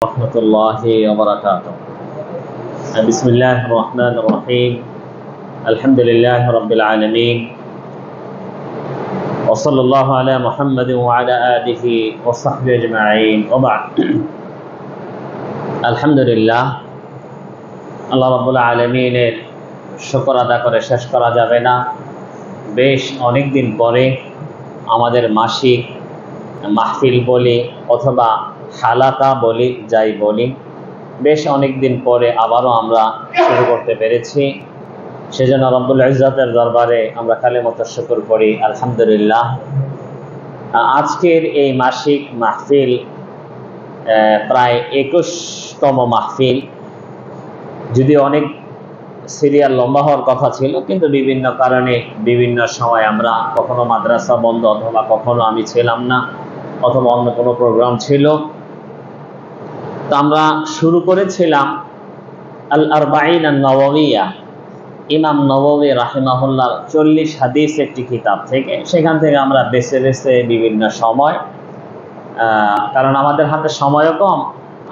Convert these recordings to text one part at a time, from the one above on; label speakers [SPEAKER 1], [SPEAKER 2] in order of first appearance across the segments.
[SPEAKER 1] ورحمة الله وبركاته. بسم الله الرحمن الرحيم. الحمد لله رب العالمين، وصلى الله على محمد وعلى آله وصحبه أجمعين، وبعد. الحمد لله, আল্লাহ রাব্বুল আলামিনের শুকর আদা করে শেষ করা যাবে না। বেশ অনেকদিন পরে আমাদের মাসিক মাহফিল বলি অথবা হালাকা বলি, যাই বলি, বেশ অনেকদিন পরে আবারও আমরা শুরু করতে পেরেছি। সেজন্য রব্বুল ইজ্জতের দরবারে আমরা কালিমাত শুকর করি, আলহামদুলিল্লাহ। আজকের এই মাসিক মাহফিল প্রায় 21তম মাহফিল। যদি অনেক সিরিয়াল লম্বা হওয়ার কথা ছিল, কিন্তু বিভিন্ন কারণে বিভিন্ন সময় আমরা কখনো মাদ্রাসা বন্ধ, অথবা কখনো আমি ছিলাম না, অথবা অন্য কোনো প্রোগ্রাম ছিল। তো আমরা শুরু করেছিলাম আল আরবাঈন আন নবওয়িয়া, ইমাম নববী রাহিমাহুল্লাহ 40 হাদিস একটি কিতাব থেকে। সেখান থেকে আমরা বেছে বেছে বিভিন্ন সময়, কারণ আমাদের হাতে সময়ও কম,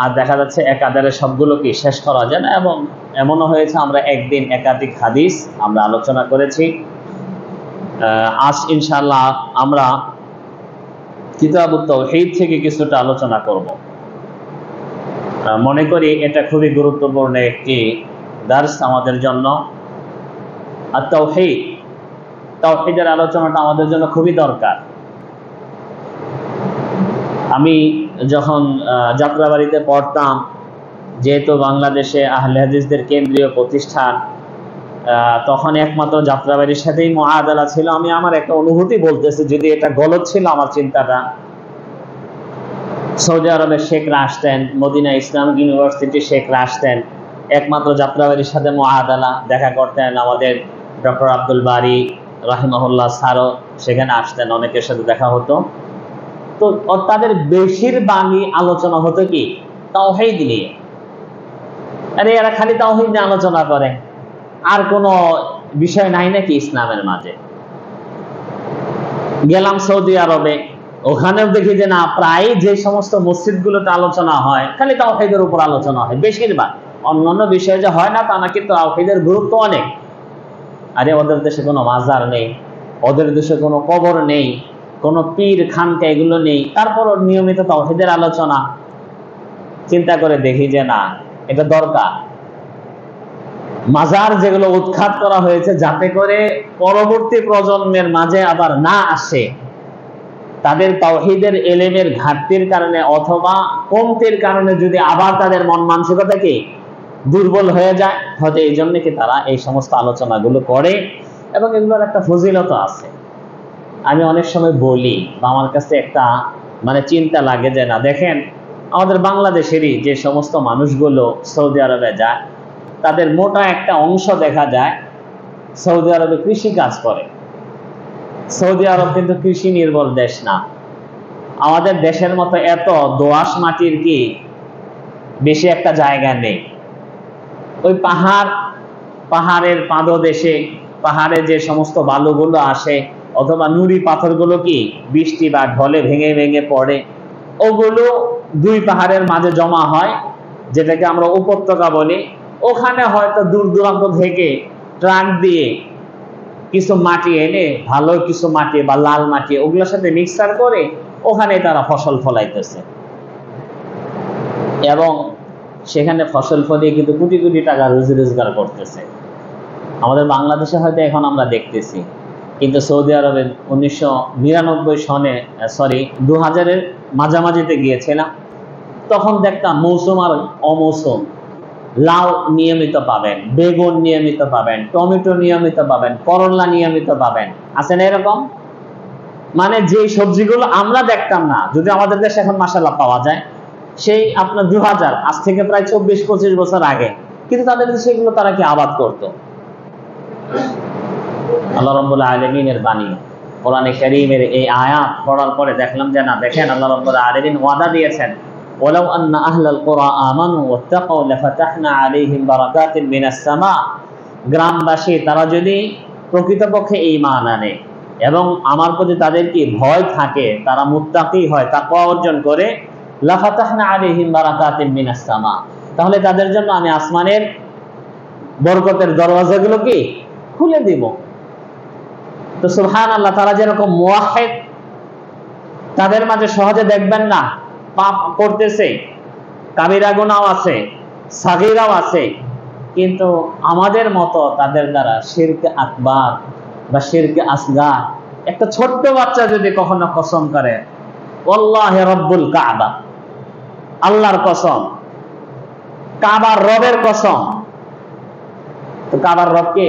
[SPEAKER 1] আর দেখা যাচ্ছে একাধারে সবগুলো কি শেষ করা যায় না, এবং এমনও হয়েছে আমরা একদিন একাধিক হাদিস আমরা আলোচনা করেছি। আজ ইনশাআল্লাহ আমরা কিতাবুত তাওহীদ থেকে কিছুটা আলোচনা করব। মনে করি এটা খুবই গুরুত্বপূর্ণ একটি দার্স আমাদের জন্য। আর তাওহীদের আলোচনাটা আমাদের জন্য খুবই দরকার। আমি যখন যাত্রাবাড়িতে পড়তাম, যেহেতু বাংলাদেশে আহলে হাদিসদের কেন্দ্রীয় প্রতিষ্ঠান, তখন একমাত্র যাত্রাবাড়ির সাথেই মুআদালা ছিল। আমি আমার একটা অনুভূতি বলতেছি, যদি এটা গলত ছিল আমার চিন্তাটা। সৌদি আরবের শেখরা আসতেন, মদিনা ইসলামিক ইউনিভার্সিটি শেখরা আসতেন, একমাত্র যাত্রাবাড়ির সাথে মুআদালা, দেখা করতেন। আমাদের ডক্টর আব্দুল বারী রাহিমাহুল্লাহ স্যারও সেখানে আসতেন, অনেকের সাথে দেখা হতো। তো তাদের বেশিরভাগই আলোচনা হতো কি তাওহীদ নিয়ে। আরে এরা খালি তাওহীদ নিয়ে আলোচনা করে, আর কোনো বিষয় নাই নাকি ইসলামের মাঝে? গেলাম সৌদি আরবে, ওখানেও দেখি যে না, প্রায় যে সমস্ত মসজিদগুলোতে আলোচনা হয় খালি তাওহীদের উপর আলোচনা হয় বেশিরভাগ। অন্যান্য বিষয় যে হয় না তা না, কিন্তু তাওহীদের গুরুত্ব অনেক। আরে ওদের দেশে কোনো মাজার নেই, ওদের দেশে কোনো কবর নেই, কোনো পীর খানকা এগুলো নেই, তারপরও নিয়মিত তাওহীদের আলোচনা। চিন্তা করে দেখি যে না, এটা দরকার। মাজার যেগুলো উৎখাত করা হয়েছে, যাতে করে পরবর্তী প্রজন্মের মাঝে আবার না আসে, তাদের তাওহীদের এলেমের ঘাটতির কারণে অথবা কমতির কারণে যদি আবার তাদের মন মানসিকতা কি দুর্বল হয়ে যায়, হয়তো এই জন্য কি তারা এই সমস্ত আলোচনাগুলো করে, এবং এগুলোর একটা ফজিলত আছে। আমি অনেক সময় বলি, বা আমার কাছে একটা চিন্তা লাগে যে না, দেখেন আমাদের বাংলাদেশেরই যে সমস্ত মানুষগুলো সৌদি আরবে যায়, তাদের মোটা একটা অংশ দেখা যায় সৌদি আরবে কৃষি কাজ করে। সৌদি আরব কিন্তু কৃষি নির্ভর দেশ না। আমাদের দেশের মতো এত দোআঁশ মাটির কি বেশি একটা জায়গা নেই। ওই পাহাড়ের পাদদেশে, পাহাড়ে যে সমস্ত বালুগুলো আসে অথবা নুড়ি পাথরগুলো কি বৃষ্টি বা ঢলে ভেঙে ভেঙে পড়ে, ওগুলো দুই পাহাড়ের মাঝে জমা হয়, যেটাকে আমরা উপত্যকা বলি। ওখানে হয়তো দূর দূরান্ত থেকে ট্রাক দিয়ে কিছু মাটি এনে, ভালো কিছু মাটি বা লাল মাটি, ওগুলোর সাথে মিক্সার করে ওখানে তারা ফসল ফলাইতেছে, এবং সেখানে ফসল ফলিয়ে কিন্তু কোটি কোটি টাকা রুজি রোজগার করতেছে। আমাদের বাংলাদেশে হয়তো এখন আমরা দেখতেছি, কিন্তু সৌদি আরবে 1999 সনে 2000-এর মাঝামাঝিতে গিয়েছিলাম, তখন দেখতাম মৌসুম আর অমৌসুম, লাউ নিয়মিত পাবেন, বেগুন নিয়মিত পাবেন, টমেটো নিয়মিত পাবেন, করলা নিয়মিত পাবেন। আছে না এরকম? যে সবজিগুলো আমরা দেখতাম না, যদি আমাদের দেশে এখন মাশাআল্লাহ পাওয়া যায়, সেই আপনার 2000, আজ থেকে প্রায় 24-25 বছর আগে, কিন্তু তাদের দেশে এগুলো তারা কি আবাদ করতো? আল্লাহ রাব্বুল আলামিনের বাণী, কোরআনে কারীমের এই আয়াত পড়ার পরে দেখলাম যে না, দেখেন আল্লাহ রাব্বুল আলামিন ওয়াদা দিয়েছেন, ওয়ালাউ আন্না আহলাল কুরা আমানু ওয়াত্তাকাউ লাফাতাহনা আলাইহিম বারাকাতিন মিনাস সামা। গ্রামবাসী তারা যদি প্রকৃতপক্ষে ঈমান আনে এবং আমার প্রতি তাদের কি ভয় থাকে, তারা মুত্তাকি হয়, তাকওয়া অর্জন করে, লাফাতাহনা আলাইহিম বারাকাতিম মিনাস সামা, তাহলে তাদের জন্য আমি আসমানের বরকতের দরওয়াজাগুলো কি খুলে দিব। তো সুবহানাল্লাহ, তারা যেরকম মুওয়াহহিদ, তাদের মাঝে সহজে দেখবেন না পাপ করতেছে, কাবিরা গুনাহ আছে, সাগীরাও আছে, কিন্তু আমাদের মতো তাদের দ্বারা শিরক আকবার বা শিরক আসগার, একটা ছোট্ট বাচ্চা যদি কখনো কসম করে ওয়াল্লাহি রব্বুল কাবা, আল্লাহর কসম, কাবার রবের কসম, তো কাবার রব কে?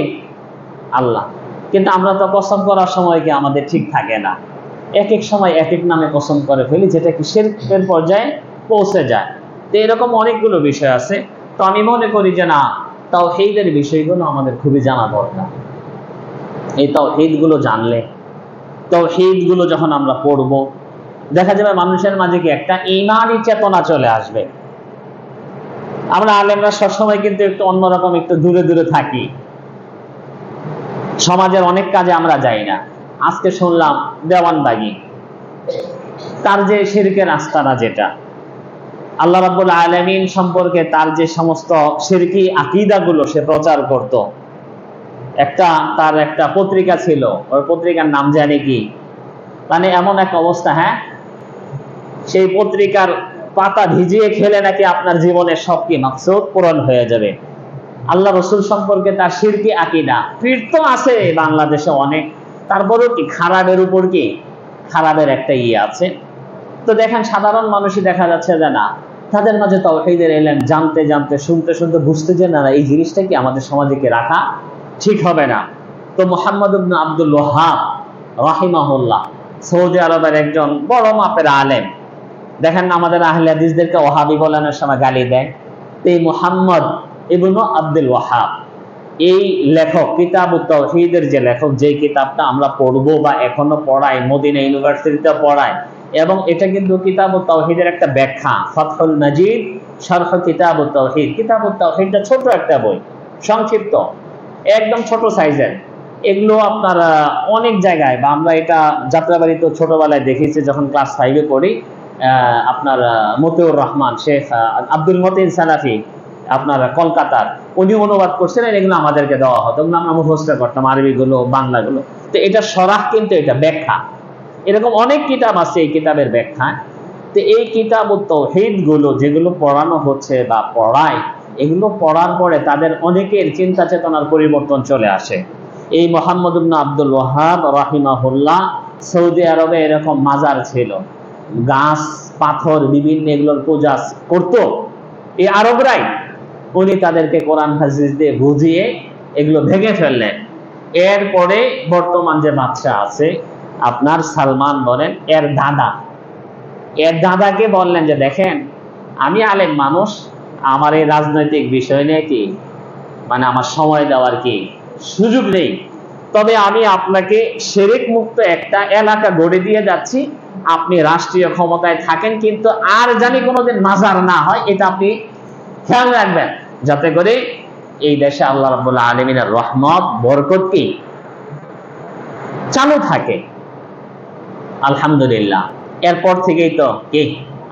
[SPEAKER 1] আল্লাহ। কিন্তু আমরা তো কসম করার সময় কি আমাদের ঠিক থাকে না, এক এক সময় এক এক নামে কসম করে ফেলি, যেটা কি শিরকের পর্যায়ে পৌঁছে যায়। তো এরকম অনেকগুলো বিষয় আছে। তো আমি মনে করি যে না, তাওহীদের বিষয়গুলো আমাদের খুবই জানা দরকার। এই তাওহীদগুলো জানলে, তাওহীদগুলো যখন আমরা পড়ব, দেখা যাবে মানুষের মাঝে কি একটা ঈমানী চেতনা চলে আসবে। আমরা আলেমরা সবসময় কিন্তু একটু অন্যরকম, একটু দূরে দূরে থাকি, সমাজের অনেক কাজে আমরা যাই না। আজকে শুনলাম দেওয়ানবাগী, তার যে শিরকের আস্তানা, যেটা আল্লাহ রাব্বুল আলামিন সম্পর্কে তার যে সমস্ত শিরকি আকীদাগুলো সে প্রচার করত, তার একটা পত্রিকা ছিল, ওই পত্রিকার নাম জানি কি, মানে এমন এক অবস্থা, হ্যাঁ, সেই পত্রিকার পাতা ভিজিয়ে খেলে নাকি আপনার জীবনের সব কি মাকসুদ পূরণ হয়ে যাবে। আল্লাহ রসুল সম্পর্কে তার শিরকি আকীদা, পীর তো আছে বাংলাদেশে অনেক, তারপরেও কি খারাপের উপর কি খারাপের একটা আছে। তো দেখেন সাধারণ মানুষই দেখা যাচ্ছে যে না, তাদের মাঝে তাওহীদের ইলম জানতে জানতে, শুনতে শুনতে বুঝতে যে না, এই জিনিসটা কি আমাদের সমাজে কি রাখা ঠিক হবে না। তো মুহাম্মদ ইবনে আব্দুল ওয়াহাব রাহিমাহুল্লাহ, সৌদি আরবের একজন বড় মাপের আলেম, দেখেন না আমাদের আহলে হাদিসদেরকে ওয়াহাবি বলানোর সময় গালি দেয়। তো এই মুহাম্মদ ইবনে আব্দুল ওয়াহাব, এই লেখক, কিতাবুত তাওহীদের যে লেখক, যে কিতাবটা আমরা পড়বো বা এখনো পড়াই, মদিনা ইউনিভার্সিটিতে পড়াই, এবং এটা কিন্তু কিতাবুত তাওহীদের একটা ব্যাখ্যা, ফাতহুল মাজিদ শারহ কিতাবুত তাওহীদ। কিতাবুত তাওহীদটা ছোট একটা বই, সংক্ষিপ্ত, একদম ছোট সাইজের। এগুলো আপনার অনেক জায়গায়, বা আমরা এটা যাত্রাবাড়িতে ছোটবেলায় দেখেছি যখন ক্লাস 5-এ পড়ি, আপনার মতিউর রহমান, শেখ আব্দুল মতিন সালাফি, আপনার কলকাতার, উনি অনুবাদ করছিলেন, এগুলো আমাদেরকে দেওয়া হতো, এগুলো আমরা মুখস্থ করতাম, আরবিগুলো, বাংলাগুলো। তো এটা শরাহ, কিন্তু এটা ব্যাখ্যা। এরকম অনেক কিতাব আছে এই কিতাবের ব্যাখ্যা। তো এই কিতাবুত তাওহীদ গুলো যেগুলো পড়ানো হচ্ছে বা পড়ায়, এগুলো পড়ার পরে তাদের অনেকের চিন্তা চেতনার পরিবর্তন চলে আসে। এই মুহাম্মদ ইবনে আব্দুল ওয়াহাব রাহিমাহুল্লাহ, সৌদি আরবে এরকম মাজার ছিল, গাছ পাথর বিভিন্ন এগুলোর পূজা করতো এই আরবরাই। উনি তাদেরকে কোরআন হাদিস দিয়ে বুঝিয়ে এগুলো ভেঙে ফেললেন। এরপরে বর্তমান যে বাদশা আছে আপনার সালমান বলেন, এর দাদাকে বললেন যে দেখেন, আমি আলেম মানুষ, আমার এই রাজনৈতিক বিষয় নিয়ে কি মানে আমার সময় দেওয়ার কি সুযোগ নেই, তবে আমি আপনাকে শিরক মুক্ত একটা এলাকা গড়ে দিয়ে যাচ্ছি, আপনি রাষ্ট্রীয় ক্ষমতায় থাকেন, কিন্তু আর জানি কোনোদিন মাজার না হয়, এটা আপনি খেয়াল রাখবেন, যাতে করে এই দেশে আল্লাহ রাব্বুল আলামিনের রহমত বরকত কি চালু থাকে। আলহামদুলিল্লাহ। এরপর থেকেই তো কি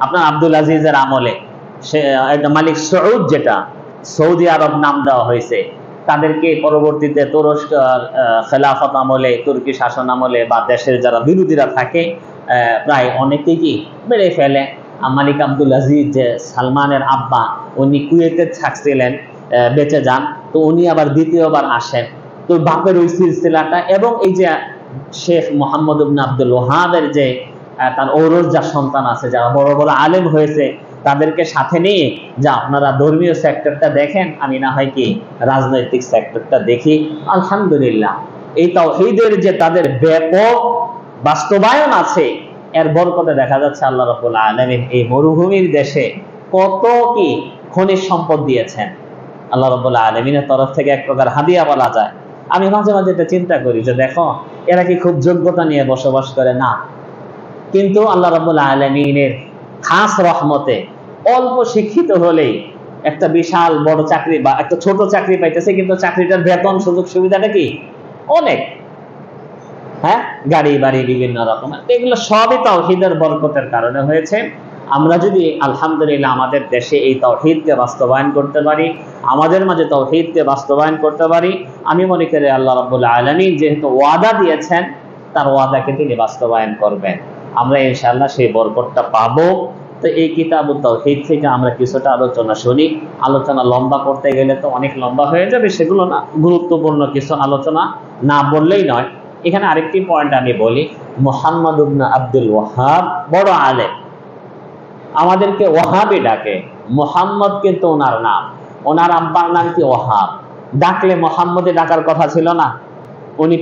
[SPEAKER 1] আপনার আব্দুল আজিজের আমলে মালিক সৌদ, যেটা সৌদি আরব নাম দেওয়া হয়েছে, তাদেরকে পরবর্তীতে তুরস্ক খেলাফত আমলে, তুর্কি শাসন আমলে বা দেশের যারা বিরোধীরা থাকে প্রায় অনেকেই কি মেরে ফেলে। মালিক আব্দুল আজিজ, যে সালমানের আব্বা, উনি কুয়েতে থাকছিলেন, বেঁচে যান, তো উনি আবার দ্বিতীয়বার আসেন। তো বাপের ওই সিলসিলাটা, এবং এই যে শেখ মুহাম্মদ ইবনে আব্দুল ওয়াহাবের যে তার ঔরস যা সন্তান আছে, যারা বড় বড় আলেম হয়েছে, তাদেরকে সাথে নিয়ে যা আপনারা ধর্মীয় সেক্টরটা দেখেন, আমি না হয় কি রাজনৈতিক সেক্টরটা দেখি। আলহামদুলিল্লাহ, এই তাওহীদের যে তাদের ব্যাপক বাস্তবায়ন আছে, এর বরকতে দেখা যাচ্ছে আল্লাহ রাব্বুল আলামিন এই মরুভূমির দেশে কত কি খনিজ সম্পদ দিয়েছেন। আল্লাহ রাব্বুল আলামিনের তরফ থেকে এক প্রকার হাদিয়া বলা যায়। আমি মাঝে মাঝে এটা চিন্তা করি যে দেখো, এরা কি খুব যোগ্যতা নিয়ে বসবাস করে? না, কিন্তু আল্লাহ রাব্বুল আলামিনের খাস রহমতে অল্প শিক্ষিত হলেই একটা বিশাল বড় চাকরি বা একটা ছোট চাকরি পাইতেছে, কিন্তু চাকরিটার বেতন সুযোগ সুবিধাটা কি অনেক, হ্যাঁ, গাড়ি বাড়ি বিভিন্ন রকমের। এগুলো সবই তাওহীদের বরকতের কারণে হয়েছে। আমরা যদি আলহামদুলিল্লাহ আমাদের দেশে এই তাওহীদকে বাস্তবায়ন করতে পারি, আমাদের মাঝে তাওহীদকে বাস্তবায়ন করতে পারি, আমি মনে করি আল্লাহ রাব্বুল আলামিন যেহেতু ওয়াদা দিয়েছেন তার ওয়াদাকে তিনি বাস্তবায়ন করবেন। আমরা ইনশাআল্লাহ সেই বরকতটা পাবো। তো এই কিতাবুত তাওহীদ থেকে আমরা কিছুটা আলোচনা শুনি। আলোচনা লম্বা করতে গেলে তো অনেক লম্বা হয়ে যাবে, সেগুলো না, গুরুত্বপূর্ণ কিছু আলোচনা না বললেই নয়। এখানে আরেকটি পয়েন্ট আমি বলি, মুহাম্মদ ইবনে আব্দুল ওয়াহাব বড় আলেম, আমাদেরকে ওয়াহাবি ডাকে। মুহাম্মদ কিন্তু ওনার নাম, ওনার আব্বার নাম কি ওয়াহাব। ডাকলে মোহাম্মদে ডাকার কথা ছিল না? উনি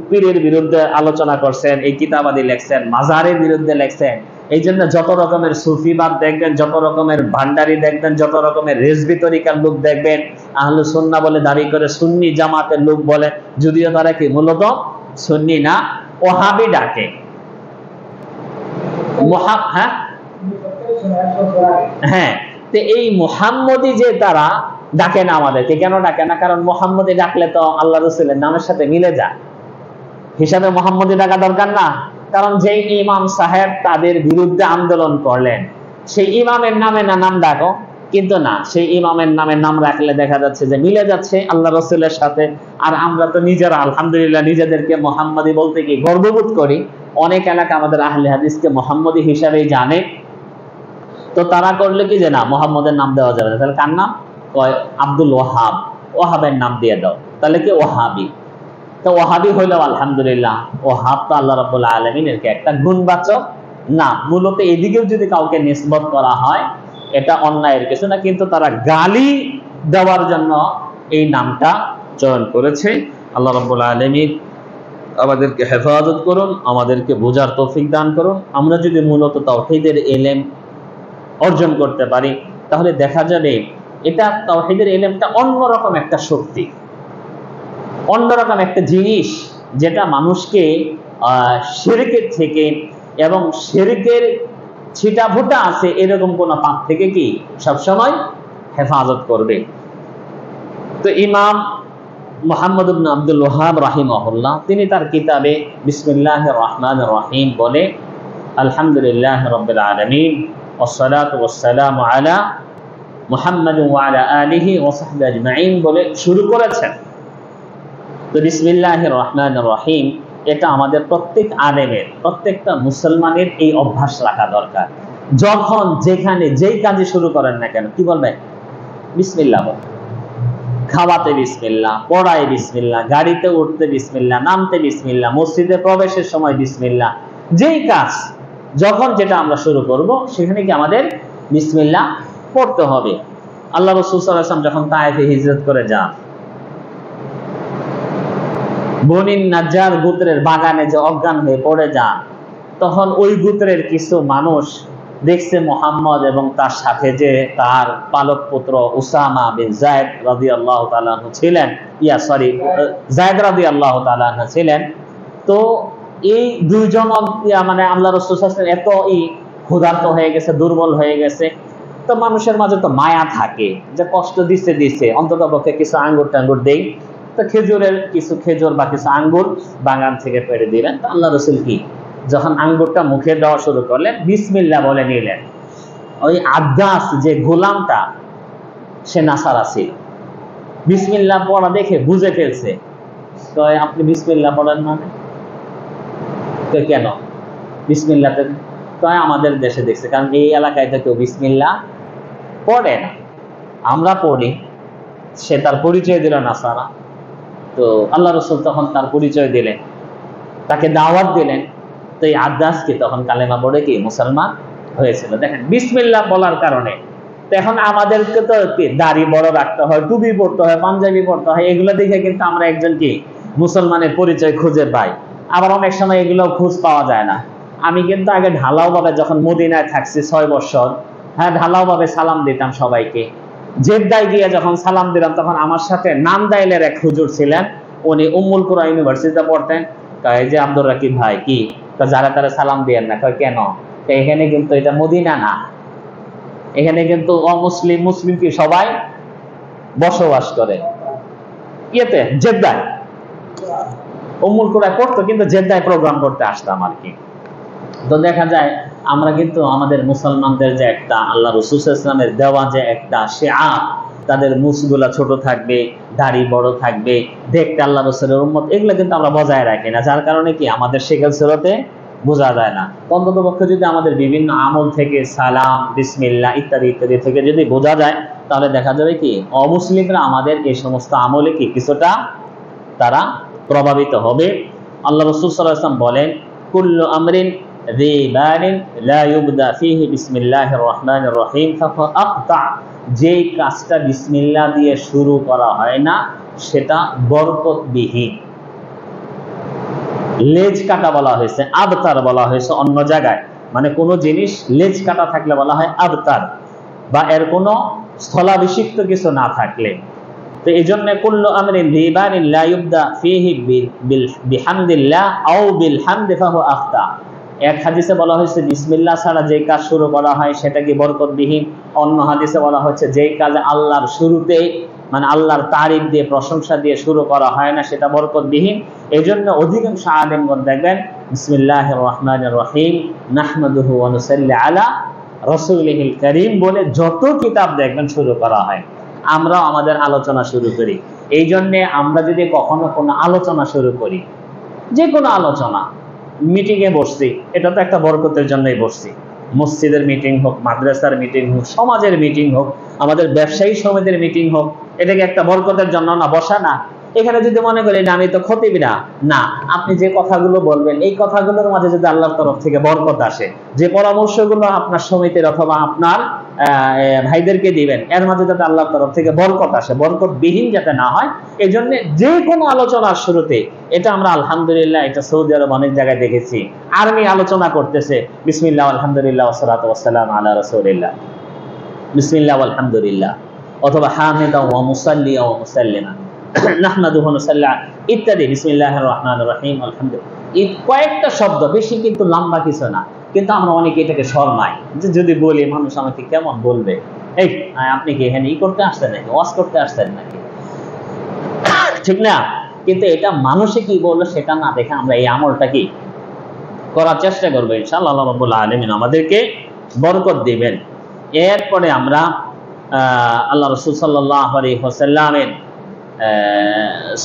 [SPEAKER 1] পীরের বিরুদ্ধে আলোচনা করছেন, এই কিতাবাদি লেখছেন, মাজারের বিরুদ্ধে লেখছেন। এই জন্য যত রকমের সুফিবাদ দেখবেন, যত রকমের ভান্ডারি দেখবেন, যত রকমের রেজবি তরিকার লোক দেখবেন, আহলে সুন্নাহ বলে দাবি করে সুন্নি জামাতের লোক বলে, যদিও তারা কি মূলত সুন্নি না, ওয়াহাবি ডাকে। হ্যাঁ, তো এই মুহাম্মদি যে তারা ডাকে না, আমাদেরকে কেন ডাকে না? কারণ মুহাম্মদি ডাকলে তো আল্লাহ রাসূলের নামের সাথে মিলে যায়, হিসাবে মুহাম্মদি ডাকা দরকার না। কারণ যেই ইমাম সাহেব তাদের বিরুদ্ধে আন্দোলন করলেন, সেই ইমামের নামে না নাম ডাকো, কিন্তু না, সেই ইমামের নামে নাম রাখলে দেখা যাচ্ছে যে মিলে যাচ্ছে আল্লাহ রাসূলের সাথে। আর আমরা তো নিজেরা আলহামদুলিল্লাহ নিজেদেরকে মুহাম্মদি বলতে কি গর্ববোধ করি। অনেক এলাকা আমাদের আহলে হাদিসকে মুহাম্মদি হিসাবেই জানে। তো তারা করলে কি যে না, মুহাম্মদের নাম দেওয়া যাবে না, তাহলে কার নাম? আব্দুল ওয়াহাব, ওয়াহাবের নাম দিয়ে দাও, তাহলে কি ওয়াহাবি। তো ওয়াহাবি হইলেও আলহামদুলিল্লাহ, ওয়াহাব তো আল্লাহ রাব্বুল আলামিনের একটা গুণবাচক নাম। মূলত এদিকেও যদি কাউকে নিসবত করা হয় এটা অন্যায়ের কিছু না, কিন্তু তারা গালি দেওয়ার জন্য এই নামটা চয়ন করেছে। আল্লাহ রাব্বুল আলামিন আমাদেরকে হেফাজত করুন, আমাদেরকে বোঝার তৌফিক দান করুন। আমরা যদি মূলত তাওহীদের ইলম অর্জন করতে পারি তাহলে দেখা যাবে এটা তাওহীদের ইলমটা অন্যরকম একটা শক্তি, অন্যরকম একটা জিনিস, যেটা মানুষকে শিরকের থেকে এবং শিরকের ছিটাফোঁটা আছে এরকম কোন পাপ থেকে কি সবসময় হেফাজত করবে। তো ইমাম মুহাম্মদ ইবনে আব্দুল ওয়াহাব রাহিমাহুল্লাহ তিনি তার কিতাবে বিসমিল্লাহির রহমানির রহিম বলে আলহামদুলিল্লাহ রাব্বিল আলামিন ওয়াসসালাতু ওয়াসসালামু আলা মুহাম্মাদ ওয়া আলা আলিহি ওয়া সাহবিহি আজমাইন বলে শুরু করেছেন। তো বিসমিল্লাহির রহমানির রহিম এটা আমাদের প্রত্যেক আলেমের, প্রত্যেকটা মুসলমানের এই অভ্যাস রাখা দরকার। যখন যেখানে যেই কাজে শুরু করেন না কেন কি বলবেন? বিসমিল্লাহ বলবেন। খাওয়াতে বিসমিল্লাহ, পড়ায় বিসমিল্লাহ, গাড়িতে উঠতে বিসমিল্লাহ, নামতে বিসমিল্লাহ, মসজিদে প্রবেশের সময় বিসমিল্লাহ। যেই কাজ যখন যেটা আমরা শুরু করব সেখানে কি আমাদের বিসমিল্লাহ পড়তে হবে। আল্লাহ রাসূল সাল্লাল্লাহু আলাইহি ওয়াসাল্লাম যখন তায়েফে হিজরত করে যান, বনী নাজ্জার গোত্রের বাগানে যে অজ্ঞান হয়ে পড়ে যান, তখন ওই গোত্রের কিছু মানুষ দেখছে মুহাম্মদ এবং তার সাথে যে তার পালক পুত্র উসামা বিন যায়েদ রাদিয়াল্লাহু তাআলা আনহু ছিলেন, যায়েদ রাদিয়াল্লাহু তাআলা আনহু ছিলেন। তো এই দুইজন মানে আল্লাহ রাসূল সাল্লাল্লাহু আলাইহি ওয়াসাল্লাম এতই ক্ষুধার্ত হয়ে গেছে, দুর্বল হয়ে গেছে। তো মানুষের মাঝে তো মায়া থাকে যে কষ্ট দিচ্ছে অন্ততপক্ষে কিছু আঙ্গুর টাঙ্গুর দেই। তো খেজুরের কিছু খেজুর বা কিছু আঙ্গুর বাগান থেকে পেড়ে দিলেন। তো আল্লাহ রাসূল কি যখন আঙ্গুরটা মুখে দেওয়া শুরু করলেন বিসমিল্লাহ বলে নিলেন। ওই আদাস যে গোলামটা সে নাসারা ছিল, বিসমিল্লাহ পড়া দেখে বুঝে ফেলছে। তো আপনি বিসমিল্লাহ পড়েন মানে? তো কেন বিসমিল্লাহ? তো আমাদের দেশে দেখছে, কারণ এই এলাকায় তো কেউ বিসমিল্লাহ পড়ে না, আমরা পড়ি। সে তার পরিচয় দিল নাসারা। তো আল্লাহ রাসূল তখন তার পরিচয় দিলেন, তাকে দাওয়াত দিলেন। তো এই আদাসকে তখন কালেমা পড়ে কি মুসলমান হয়েছিল। দেখেন বিসমিল্লাহ বলার কারণে। তো এখন আমাদেরকে তো দাড়ি বড় রাখতে হয়, টুপি পড়তে হয়, পাঞ্জাবি পড়তে হয়, এগুলো দেখে কিন্তু আমরা একজন কি মুসলমানের পরিচয় খুঁজে পাই। আবার অনেক সময় এগুলো খোঁজ পাওয়া যায় না। আমি কিন্তু আগে ঢালাও ভাবে যখন মদিনায় থাকছি 6 বছর, হ্যাঁ ঢালাও ভাবে সালাম দিতাম সবাইকে। জেদ্দায় গিয়ে যখন সালাম দিলাম তখন আমার সাথে নামদাইলের এক হুজুর ছিলেন, উনি উম্মুল কুরা ইউনিভার্সিটিতে পড়তেন। এই যে আব্দুর রাকিব ভাই কি যারা তারা সালাম দিয়েন না? কেন? এখানে কিন্তু এটা মদিনা না, এখানে কিন্তু অমুসলিম মুসলিম কি সবাই বসবাস করে। ইয়েতে জেদ্দায় উম্মুল কুরায় পড়তো, কিন্তু জেদ্দায় প্রোগ্রাম করতে আসতাম আর কি। তো দেখা যায় আমরা কিন্তু আমাদের মুসলমানদের যে একটা আল্লাহ রাসূল সাল্লাল্লাহু আলাইহি ওয়াসাল্লামের দেওয়া যে একটা শিআর, তাদের মুছগুলা ছোট থাকবে, দাড়ি বড় থাকবে, দেখতে আল্লাহ রাসূলের উম্মত, এগুলো কিন্তু আমরা বজায় রাখি না। যার কারণে কি আমাদের শেখাল সিরাতে বোঝা যায় না। অন্ততপক্ষে যদি আমাদের বিভিন্ন আমল থেকে সালাম, বিসমিল্লাহ ইত্যাদি ইত্যাদি থেকে যদি বোঝা যায়, তাহলে দেখা যাবে কি অমুসলিমরা আমাদের এই সমস্ত আমলে কি কিছুটা তারা প্রভাবিত হবে। আল্লাহ রাসূল সাল্লাল্লাহু আলাইহি ওয়াসাল্লাম বলেন, কুল্লু আমরিন ذي بال لا يبدأ فيه بسم الله الرحمن الرحيم فقد أقطع। যেই কাজটা বিসমিল্লাহ দিয়ে শুরু করা হয় না সেটা বরকতবিহীন। লেজ কাটা বলা হয়েছে, আবতার বলা হয়েছে অন্য জায়গায়, মানে কোনো জিনিস লেজ কাটা থাকলে বলা হয় আবতার, বা এর কোনো স্থলাভিষিক্ত কিছু না থাকলে। তো এই জন্য কুল্লু আমরিন যী বালিন লা ইউবদা ফীহি বিহামদিল্লাহ আও বিল হামদি ফাহুয়া আখতা। এক হাদিসে বলা হয়েছে বিসমিল্লাহ ছাড়া যে কাজ শুরু করা হয় সেটা কি বরকতবিহীন। অন্য হাদিসে বলা হচ্ছে যেই কাজ আল্লাহর শুরুতে মানে আল্লাহর তারিফ দিয়ে প্রশংসা দিয়ে শুরু করা হয় না সেটা বরকতবিহীন। এই জন্য অধিকাংশ আলেমগণ দেখবেন বিসমিল্লাহির রহমানির রহিম নাহমাদুহু ওয়া নুসাল্লি আলা রাসূলিহিল কারীম বলে যত কিতাব দেখবেন শুরু করা হয়। আমরাও আমাদের আলোচনা শুরু করি। এই জন্যে আমরা যদি কখনো কোনো আলোচনা শুরু করি, যে কোনো আলোচনা, মিটিংয়ে বসছি, এটা তো একটা বরকতের জন্যই বসছি। মসজিদের মিটিং হোক, মাদ্রাসার মিটিং হোক, সমাজের মিটিং হোক, আমাদের ব্যবসায়ী সমিতির মিটিং হোক, এটাকে একটা বরকতের জন্য না বসা না। এখানে যদি মনে করি না আমি তো খতিব না, না, আপনি যে কথাগুলো বলবেন এই কথাগুলোর মাঝে যদি আল্লাহর তরফ থেকে বরকত আসে, যে পরামর্শগুলো আপনার সমিতির অথবা আপনার ভাইদেরকে দিবেন এর মাঝে যাতে আল্লাহর তরফ থেকে বরকত আসে, বরকতবিহীন যাতে না হয়, এই জন্য যে কোনো আলোচনার শুরুতে, এটা আমরা আলহামদুলিল্লাহ এটা সৌদি আরব অনেক জায়গায় দেখেছি, আর্মি আলোচনা করতেছে বিসমিল্লাহ আলহামদুলিল্লাহ ওয়াসসালাতু ওয়াসসালামু আলা রাসূলিল্লাহ, বিসমিল্লাহ আলহামদুলিল্লাহ, অথবা হামিদা ওয়া মুসাল্লিয়া ওয়া মুসাল্লিমা নাহমাদুহু ওয়া নুসাল্লি ইত্যাদি, বিসমিল্লাহির রহমানির রহিম আলহামদুলিল্লাহ, এই কয়েকটা শব্দ, বেশি কিন্তু লম্বা কিছু না। কিন্তু আমরা অনেকে এটাকে শরমাই, যে যদি বলি মানুষ আমাকে কেমন বলবে, এই আপনি কি এখানে করতে আসছেন নাকি, ওয়াজ করতে আসছেন নাকি, ঠিক না? কিন্তু এটা মানুষে কি বললো সেটা না দেখে আমরা এই আমলটা কি করার চেষ্টা করবো। ইনশাআল্লাহ আল্লাহ রাব্বুল আলামিন আমাদেরকে বরকত দিবেন। এরপরে আমরা আল্লাহ রাসূল সাল্লাল্লাহু আলাইহি ওয়াসাল্লামের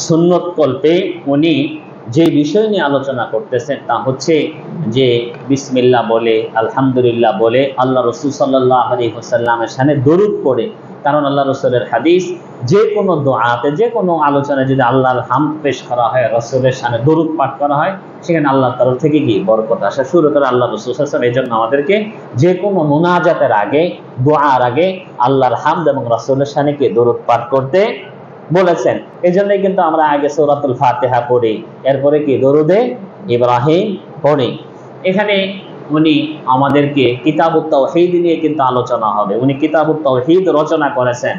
[SPEAKER 1] সুন্নত কল্পে উনি যে বিষয় নিয়ে আলোচনা করতেছেন তা হচ্ছে যে বিসমিল্লাহ বলে, আলহামদুলিল্লাহ বলে আল্লাহ রাসূল সাল্লাল্লাহু আলাইহি ওয়াসাল্লামের শানে দরুদ পড়ে। কারণ আল্লাহ রাসূলের হাদিস, যে কোনো দোয়াতে, যে কোনো আলোচনায় যদি আল্লাহর হামদ পেশ করা হয়, রাসূলের শানে দরুদ পাঠ করা হয়, সেখানে আল্লাহর তরফ থেকে কি বরকত আসা শুরু করে আল্লাহ রাসূল সাল্লাল্লাহু আলাইহি ওয়াসাল্লাম। এই জন্য আমাদেরকে যে কোনো মুনাজাতের আগে, দোয়ার আগে আল্লাহর হামদ এবং রাসূলের শানে কি দরুদ পাঠ করতে বলেছেন। এই জন্যই কিন্তু আমরা আগে সূরাতুল ফাতিহা পড়ি, এরপরে কি দরুদে ইব্রাহিম পড়ি। এখানে উনি আমাদেরকে কিতাবুত তাওহীদ নিয়ে কিন্তু আলোচনা হবে। উনি কিতাবুত তাওহীদ রচনা করেছেন।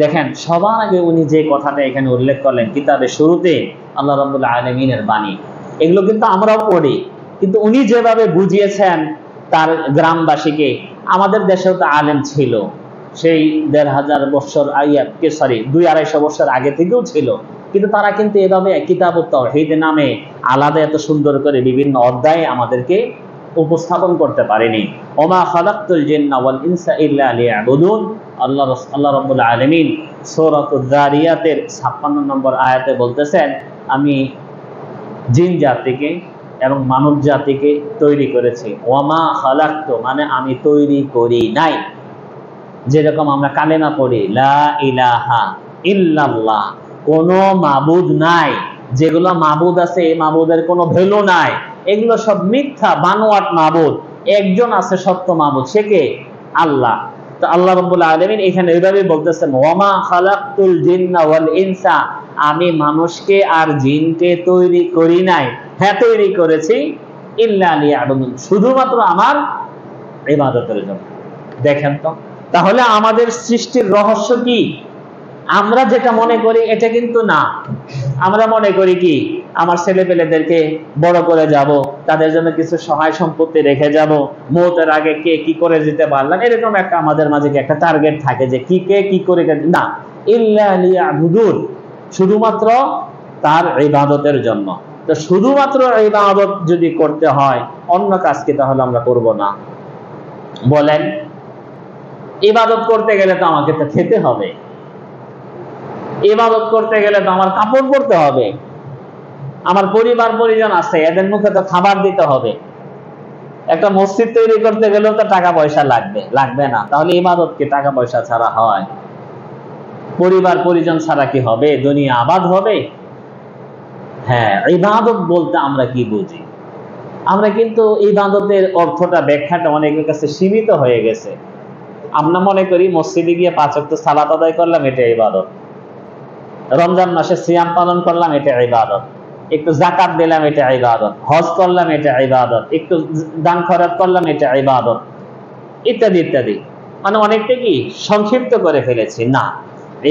[SPEAKER 1] দেখেন সবার আগে উনি যে কথাটা এখানে উল্লেখ করলেন, কিতাবের শুরুতে আল্লাহ রাব্বুল আলামিনের বাণী, এগুলো কিন্তু আমরাও পড়ি, কিন্তু উনি যেভাবে বুঝিয়েছেন তার গ্রামবাসীকে, আমাদের দেশেও তো আলেম ছিল, সেই ১৫০০ বছর সরি ২-২৫০ বছর আগে থেকেও ছিল, কিন্তু তারা কিন্তু এভাবে কিতাবুত তাওহীদ নামে আলাদা এত সুন্দর করে বিভিন্ন অধ্যায়ে আমাদেরকে উপস্থাপন করতে পারেনি। ওমা খালাকতুল জিন্না ওয়াল ইনসা ইল্লা লিয়াবুদুন। আল্লাহ রাব্বুল আলামিন সূরাতুয যারিয়াতের ৫৬ নম্বর আয়াতে বলতেছেন, আমি জিন জাতিকে এবং মানব জাতিকে তৈরি করেছি। ওমা খালাকতু মানে আমি তৈরি করি নাই। যেরকম আমরা কালেমা পড়ি লা ইলাহা ইল্লাল্লাহ, কোনো মাবুদ নাই, যেগুলো মাবুদ আছে এই মাবুদের কোনো ভ্যালু নাই, এগুলো সব মিথ্যা বানোয়াট মাবুদ। একজন আছে সত্য মাবুদ, সে কে? আল্লাহ। তো আল্লাহ রাব্বুল আলামিন এখানে এইভাবে বলতেছেন, ওয়ামা খালাকতুল জিন্না ওয়াল ইনসা, আমি মানুষকে আর জিনকে তৈরি করি নাই, হ্যাঁ তৈরি করেছি, ইল্লা লিয়াবুদুন, শুধুমাত্র আমার ইবাদতের জন্য। দেখেন তো, তাহলে আমাদের সৃষ্টির রহস্য কি? আমরা যেটা মনে করি এটা কিন্তু না। আমরা মনে করি কি, আমার ছেলেপেলেদেরকে বড় করে যাব, তাদের জন্য কিছু সহায় সম্পত্তি রেখে যাব, মওতের আগে কে কি করে যেতে পারলাম, এরকম একটা আমাদের মাঝে একটা টার্গেট থাকে যে কে কি করে না, ইল্লা লিয়াবুদুন, শুধুমাত্র তার ইবাদতের জন্য। তো শুধুমাত্র ইবাদত যদি করতে হয়, অন্য কাজ কি তাহলে আমরা করব না? বলেন, ইবাদত করতে গেলে তো আমাকে তো খেতে হবে, ইবাদত করতে গেলে তো আমার কাপড় পরতে হবে, আমার পরিবার পরিজন আছে, এদের মুখে তো খাবার দিতে হবে। একটা মসজিদ তৈরি করতে গেলেও তো টাকা পয়সা লাগবে, লাগবে না? তাহলে ইবাদত কি টাকা পয়সা ছাড়া হয়? পরিবার পরিজন ছাড়া কি হবে? দুনিয়া আবাদ হবে? হ্যাঁ, ইবাদত বলতে আমরা কি বুঝি? আমরা কিন্তু ইবাদতের অর্থটা, ব্যাখ্যাটা অনেকের কাছে সীমিত হয়ে গেছে। আমরা মনে করি মসজিদে গিয়ে 5 ওয়াক্ত সালাত আদায় করলাম, এটা ইবাদত। রমজান মাসে সিয়াম পালন করলাম, এটা ইবাদত। একটু যাকাত দিলাম, এটা ইবাদত। হজ করলাম, এটা ইবাদত। একটু দান খয়রাত করলাম, এটা ইবাদত, ইত্যাদি ইত্যাদি। মানে অনেকটা কি সংক্ষিপ্ত করে ফেলেছি। না,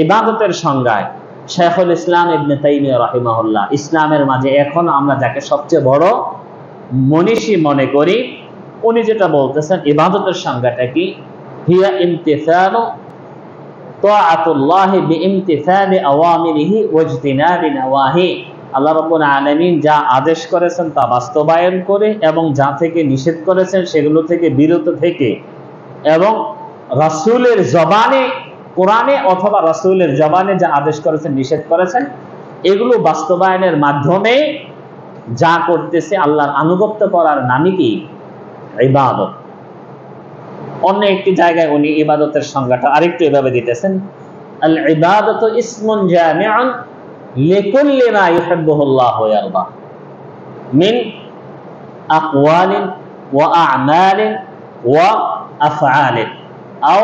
[SPEAKER 1] ইবাদতের সংজ্ঞায় শাইখুল ইসলাম ইবনে তাইমিয়া রাহিমাহুল্লাহ ইসলামের মাঝে এখন আমরা যাকে সবচেয়ে বড় মনীষী মনে করি, উনি যেটা বলতেছেন ইবাদতের সংজ্ঞাটা কি, হিয়া ইমতিসালু তাআতুল্লাহি বিইমতিসালি আওয়ামিরিহি ওয়াজতিনাবি নাওয়াহি। আল্লাহ রাব্বুল আলামিন যা আদেশ করেছেন তা বাস্তবায়ন করে এবং যা থেকে নিষেধ করেছেন সেগুলো থেকে বিরত থেকে, এবং রাসূলের জবানে, কোরআনে অথবা রাসূলের জবানে যা আদেশ করেছেন নিষেধ করেছেন এগুলো বাস্তবায়নের মাধ্যমে যা করতেছে আল্লাহর আনুগত্য করার নামই কি? ইবাদত। অন্য একটি জায়গায় উনি ইবাদতের সংজ্ঞাটা আরেকটু এভাবে দিতেছেন, আল ইবাদাতু ইসমুন জামিউন লিকুল্লি মা ইউহিব্বুহুল্লাহ ওয়া ইয়ারদা মিন আকওয়ালিন ওয়া আ'মালিন ওয়া আফআলিন আও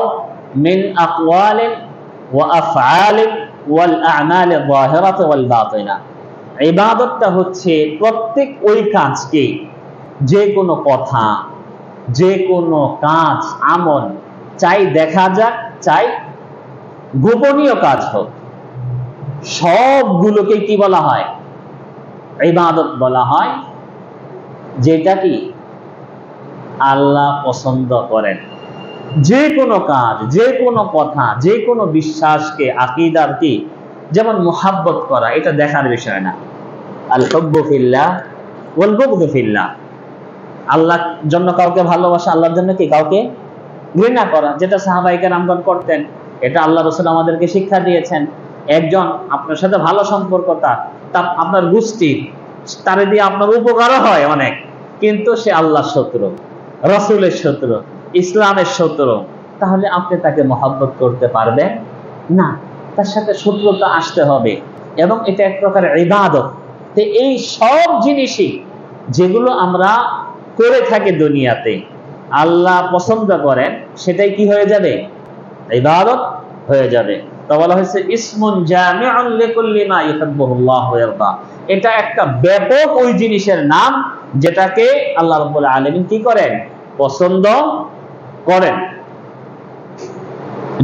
[SPEAKER 1] মিন আকওয়ালিন ওয়া আফআলিন ওয়াল আ'মালি যাহিরাতি ওয়াল বাতিনা। ইবাদতটা হচ্ছে প্রত্যেক ওই কাজকে, যে কোনো কথা, যে কোনো কাজ, আমল, চাই দেখা যাক চাই গোপনীয় কাজ হোক, সবগুলোকে কি বলা হয়? ইবাদত বলা হয়। যেটা কি আল্লাহ পছন্দ করেন। যে কোনো কাজ, যে কোনো কথা, যে কোনো বিশ্বাসকে, আকীদার কি, যেমন মুহাব্বত করা, এটা দেখার বিষয় না। আল হুব্বু ফিল্লাহ ওয়াল বুগদু ফিল্লাহ। আল্লাহর জন্য কাউকে ভালোবাসা, আল্লাহর জন্য কি কাউকে ঘৃণা করা, যেটা সাহাবায়ে কেরামগণ করতেন, এটা আল্লাহ রাসূল আমাদেরকে শিক্ষা দিয়েছেন। একজন আপনার সাথে ভালো সম্পর্ক, তার আপনার গোষ্ঠী, তারে দিয়ে আপনার উপকারও হয় অনেক, কিন্তু সে আল্লাহর শত্রু, রাসূলের শত্রু, ইসলামের শত্রু, তাহলে আপনি তাকে মহব্বত করতে পারবেন না। তার সাথে শত্রুতা আসতে হবে, এবং এটা এক প্রকারের ইবাদত। তো এই সব জিনিসই যেগুলো আমরা করে থাকি দুনিয়াতে, আল্লাহ পছন্দ করেন, সেটাই কি হয়ে যাবে? ইবাদত হয়ে যাবে। তো বলা হয়েছে ইসমুন জামিউন লিকুল্লি মা ইউহিব্বুহুল্লাহ ওয়া ইয়ারদা। এটা একটা ব্যাপক ওই জিনিসের নাম যেটাকে আল্লাহ রাব্বুল আলামিন কি করেন? পছন্দ করেন।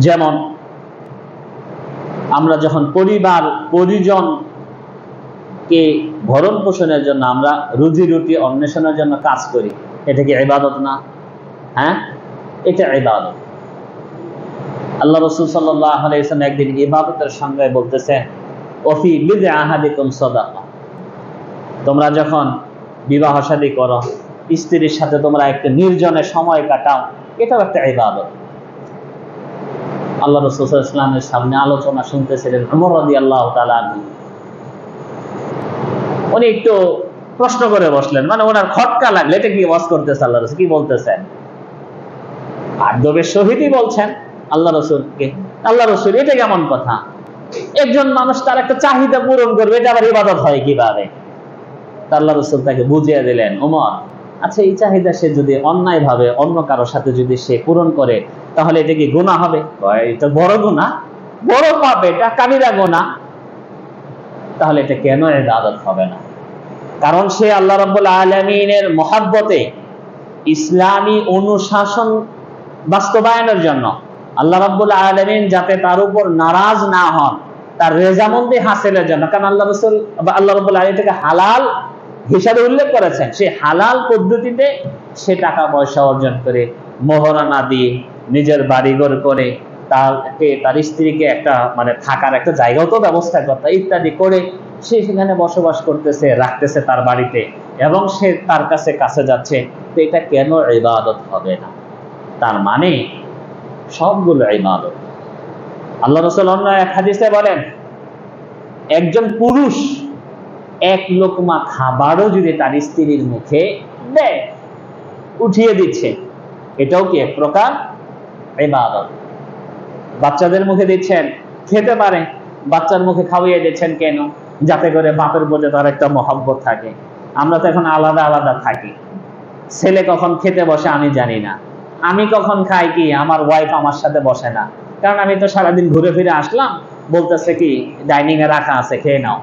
[SPEAKER 1] যেমন আমরা যখন পরিবার পরিজন কে ভরণ পোষণের জন্য, আমরা রুজি রুটি অন্বেষণের জন্য কাজ করি, এটা কি ইবাদত না? হ্যাঁ, এটা ইবাদত। আল্লাহ রাসূল সাল্লাল্লাহু আলাইহি ওয়াসাল্লাম একদিন ইবাদতের সংজ্ঞায় বলতেছেন, ওয়াফি বিদআ আহাদিকুম সাদাকা। তোমরা যখন বিবাহ শাদী করো, স্ত্রীর সাথে তোমরা একটা নির্জনে সময় কাটাও, এটাও একটা ইবাদত। আল্লাহ রাসূল সাল্লাল্লাহু আলাইহি ওয়াসাল্লামের সামনে আলোচনা শুনতেছিলেন ওমর রাদিয়াল্লাহু তাআলা আনহু। উনি একটু প্রশ্ন করে বসলেন, মানে ওনার খটকা লাগলে, এটা কি ওয়াজ করতেছে আল্লাহ রাসূল, কি বলতেছেন? আদবের সহিতই বলছেন আল্লাহ রাসূলকে। আল্লাহ রাসূল, এটা কেমন কথা? একজন মানুষ তার একটা চাহিদা পূরণ করবে, এটা আবার ইবাদত হয় কিভাবে? আল্লাহ রাসূল তাকে বুঝিয়ে দিলেন, ওমর, আচ্ছা এই চাহিদা সে যদি অন্যায় ভাবে অন্য কারোর সাথে যদি সে পূরণ করে, তাহলে এটা কি গুনাহ হবে? এটা বড় গুনাহ, বড় পাপ, এটা কাবিরা গুনাহ। তাহলে এটা কেন ইবাদত হবে না? কারণ সে আল্লাহ রাব্বুল আলামিনের মহব্বতে, ইসলামী অনুশাসন বাস্তবায়নের জন্য, আল্লাহ রাব্বুল আলামিন যাতে তার উপর নারাজ না হন, তার রেজামন্দি হাসিলের জন্য। কারণ আল্লাহ রাসূল আল্লাহ রাব্বুল আলামিন এটাকে হালাল হিসাবে উল্লেখ করেছেন। সে হালাল পদ্ধতিতে সে টাকা পয়সা অর্জন করে, মোহরানা দিয়ে, নিজের বাড়িঘর করে, তার স্ত্রীকে একটা মানে থাকার একটা জায়গাও তো ব্যবস্থা করতে, ইত্যাদি করে সে সেখানে বসবাস করতেছে, রাখতেছে তার বাড়িতে, এবং সে তার কাছে যাচ্ছে। তো এটা কেন ইবাদত হবে না? তার মানে সবগুলো ইবাদত। আল্লাহ রাসূল অন্য এক হাদিসে বলেন, একজন পুরুষ এক লোকমা খাবারও যদি তার স্ত্রীর মুখে দেয়, উঠিয়ে দিচ্ছে, এটাও কি এক প্রকার ইবাদত। বাচ্চাদের মুখে দিচ্ছেন, খেতে পারে, বাচ্চার মুখে খাওয়িয়ে দিচ্ছেন কেন? যাতে করে বাপের প্রতি তার একটা মহব্বত থাকে। আমরা তো এখন আলাদা আলাদা থাকি, ছেলে কখন খেতে বসে আমি জানি না, আমি কখন খাই কি আমার ওয়াইফ আমার সাথে বসে না, কারণ আমি তো সারাদিন ঘুরে ফিরে আসলাম, বলতেছে কি ডাইনিং এ রাখা আছে খেয়ে নাও,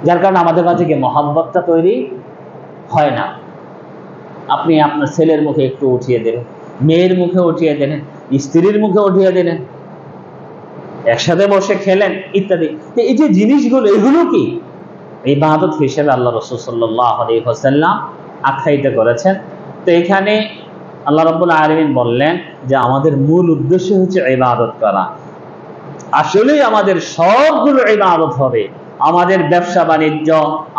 [SPEAKER 1] যার কারণে আমাদের মাঝে কি মহব্বতটা তৈরি হয় না। আপনি আপনার ছেলের মুখে একটু উঠিয়ে দিলেন, মেয়ের মুখে উঠিয়ে দিলেন, স্ত্রীর মুখে উঠিয়ে দিলেন, একসাথে বসে খেলেন ইত্যাদি। এই যে জিনিসগুলো, এগুলো কি ইবাদত হিসেবে আল্লাহ রাসূল সাল্লাল্লাহু আলাইহি ওয়াসাল্লাম আখ্যায়িত করেছেন। তো এখানে আল্লাহ রাব্বুল আলামিন বললেন যে আমাদের মূল উদ্দেশ্য হচ্ছে ইবাদত করা। আসলেই আমাদের সবগুলো ইবাদত হবে, আমাদের ব্যবসা বাণিজ্য,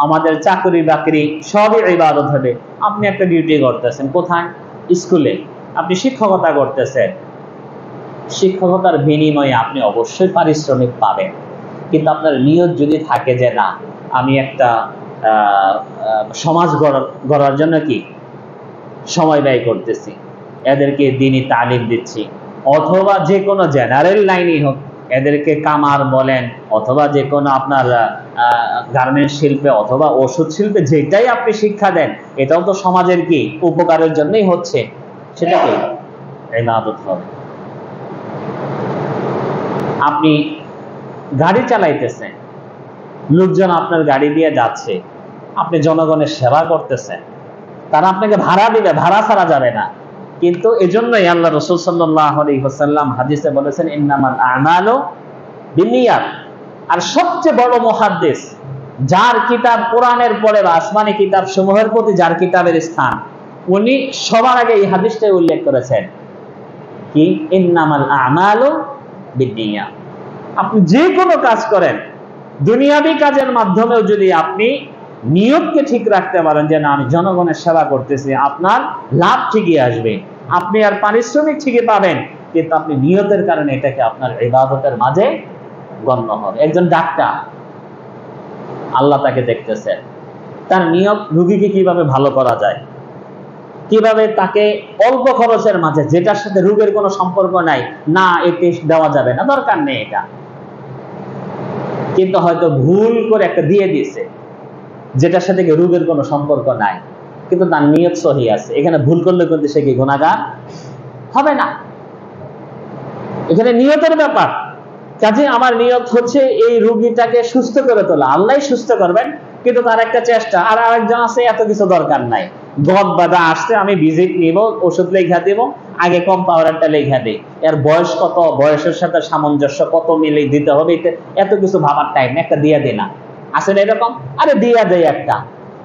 [SPEAKER 1] আমাদের চাকরি বাকরি সবই ইবাদত হবে। আপনি একটা ডিউটি করতেছেন, কোথায়? স্কুলে। আপনি শিক্ষকতা করতেছেন, শিক্ষকতার বিনিময়ে আপনি অবশ্যই পারিশ্রমিক পাবেন, কিন্তু আপনার নিয়ত যদি থাকে যে না, আমি একটা সমাজ গড়ার জন্য কি সময় ব্যয় করতেছি, এদেরকে দ্বীনি তালিম দিচ্ছি, অথবা যে কোনো জেনারেল লাইনই হোক, এদেরকে কামার বলেন, অথবা যে কোনো আপনার গার্মেন্টস শিল্পে অথবা ওষুধ শিল্পে যেটাই আপনি শিক্ষা দেন, এটাও তো সমাজের কি উপকারের জন্যই হচ্ছে, সেটা কি ইবাদত হবে। আপনি গাড়ি চালাইতেছেন, লোকজন আপনার গাড়ি দিয়ে যাচ্ছে, আপনি জনগণের সেবা করতেছেন, তারা আপনাকে ভাড়া দিবে, ভাড়া ছাড়া যাবে না। কিন্তু এজন্যই আল্লাহ রাসূল সাল্লাল্লাহু আলাইহি ওয়াসাল্লাম হাদিসে বলেছেন, ইন্নামাল আ'মালু বিন্নিয়াত। আর সবচেয়ে বড় মুহাদ্দিস, যার কিতাব কোরআনের পরে বা আসমানি কিতাব সমূহের প্রতি যার কিতাবের স্থান, উনি সবার আগে এই হাদিসটাই উল্লেখ করেছেন কি, ইন্নামাল আ'মালু বিন্নিয়াত। আপনি যে কোনো কাজ করেন, দুনিয়াবী কাজের মাধ্যমেও যদি আপনি নিয়তকে ঠিক রাখতে পারেন যে না আমি জনগণের সেবা করতেছি, আপনার লাভ ঠিকই আসবে, আপনি আর পারিশ্রমিক ঠিকই পাবেন, কিন্তু আপনি নিয়তের কারণে এটাকে আপনার ইবাদতের মাঝে গণ্য হবে। একজন ডাক্তার, আল্লাহ তাকে দেখতেছেন, তার নিয়ত রোগীকে কিভাবে ভালো করা যায়, কিভাবে তাকে অল্প খরচের মাঝে, যেটার সাথে রোগের কোনো সম্পর্ক নাই, না এই টেস্ট দেওয়া যাবে না, দরকার নেই এটা, কিন্তু হয়তো ভুল করে একটা দিয়ে দিয়েছে যেটার সাথে রোগের কোনো সম্পর্ক নাই, কিন্তু তার নিয়ত সহি আছে, এখানে ভুল করলে কিন্তু সে কি গুনাহগার হবে না। এখানে নিয়তের ব্যাপার। কাজে আমার নিয়ত হচ্ছে এই রোগীটাকে সুস্থ করে তোলা, আল্লাহই সুস্থ করবেন, কিন্তু তার একটা চেষ্টা। আর আরেকজন আছে এত কিছু দরকার নাই, গদ বাধা আসছে, আমি ভিজিট নিব, ওষুধ লেখা দিব, আগে কম পাওয়ারটা লেখা দিই, এর বয়স কত, বয়সের সাথে সামঞ্জস্য কত মিলে দিতে হবে, এত কিছু ভাবার টাইম, একটা দিয়ে দিই না, আসলে এরকম, আরে দিয়া দেয় একটা,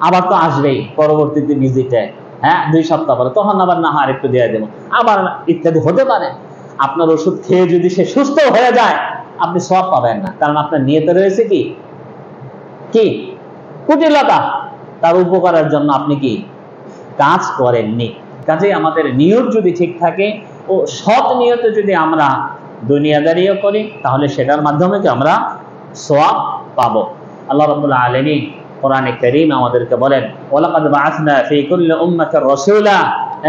[SPEAKER 1] আবার তো আসবেই পরবর্তীতে ভিজিটে, হ্যাঁ 2 সপ্তাহ পরে, তখন আবার না হয় একটু দিয়ে দেবো, আবার ইত্যাদি হতে পারে। আপনার ওষুধ খেয়ে যদি সে সুস্থ হয়ে যায়, আপনি সওয়াব পাবেন না, কারণ আপনার নিয়তে রয়েছে কি কি কুটিলতা, তার উপকারের জন্য আপনি কি কাজ করেননি। কাজেই আমাদের নিয়ত যদি ঠিক থাকে ও সৎ নিয়তে যদি আমরা দুনিয়াদারিও করি, তাহলে সেটার মাধ্যমে কি আমরা সওয়াব পাবো। আল্লাহ রাব্বুল আলামিন কোরআনে কারীম আমাদেরকে বলেন, ওয়ালাকাদ বাআসনা ফী কুল্লি উম্মাতির রাসূলা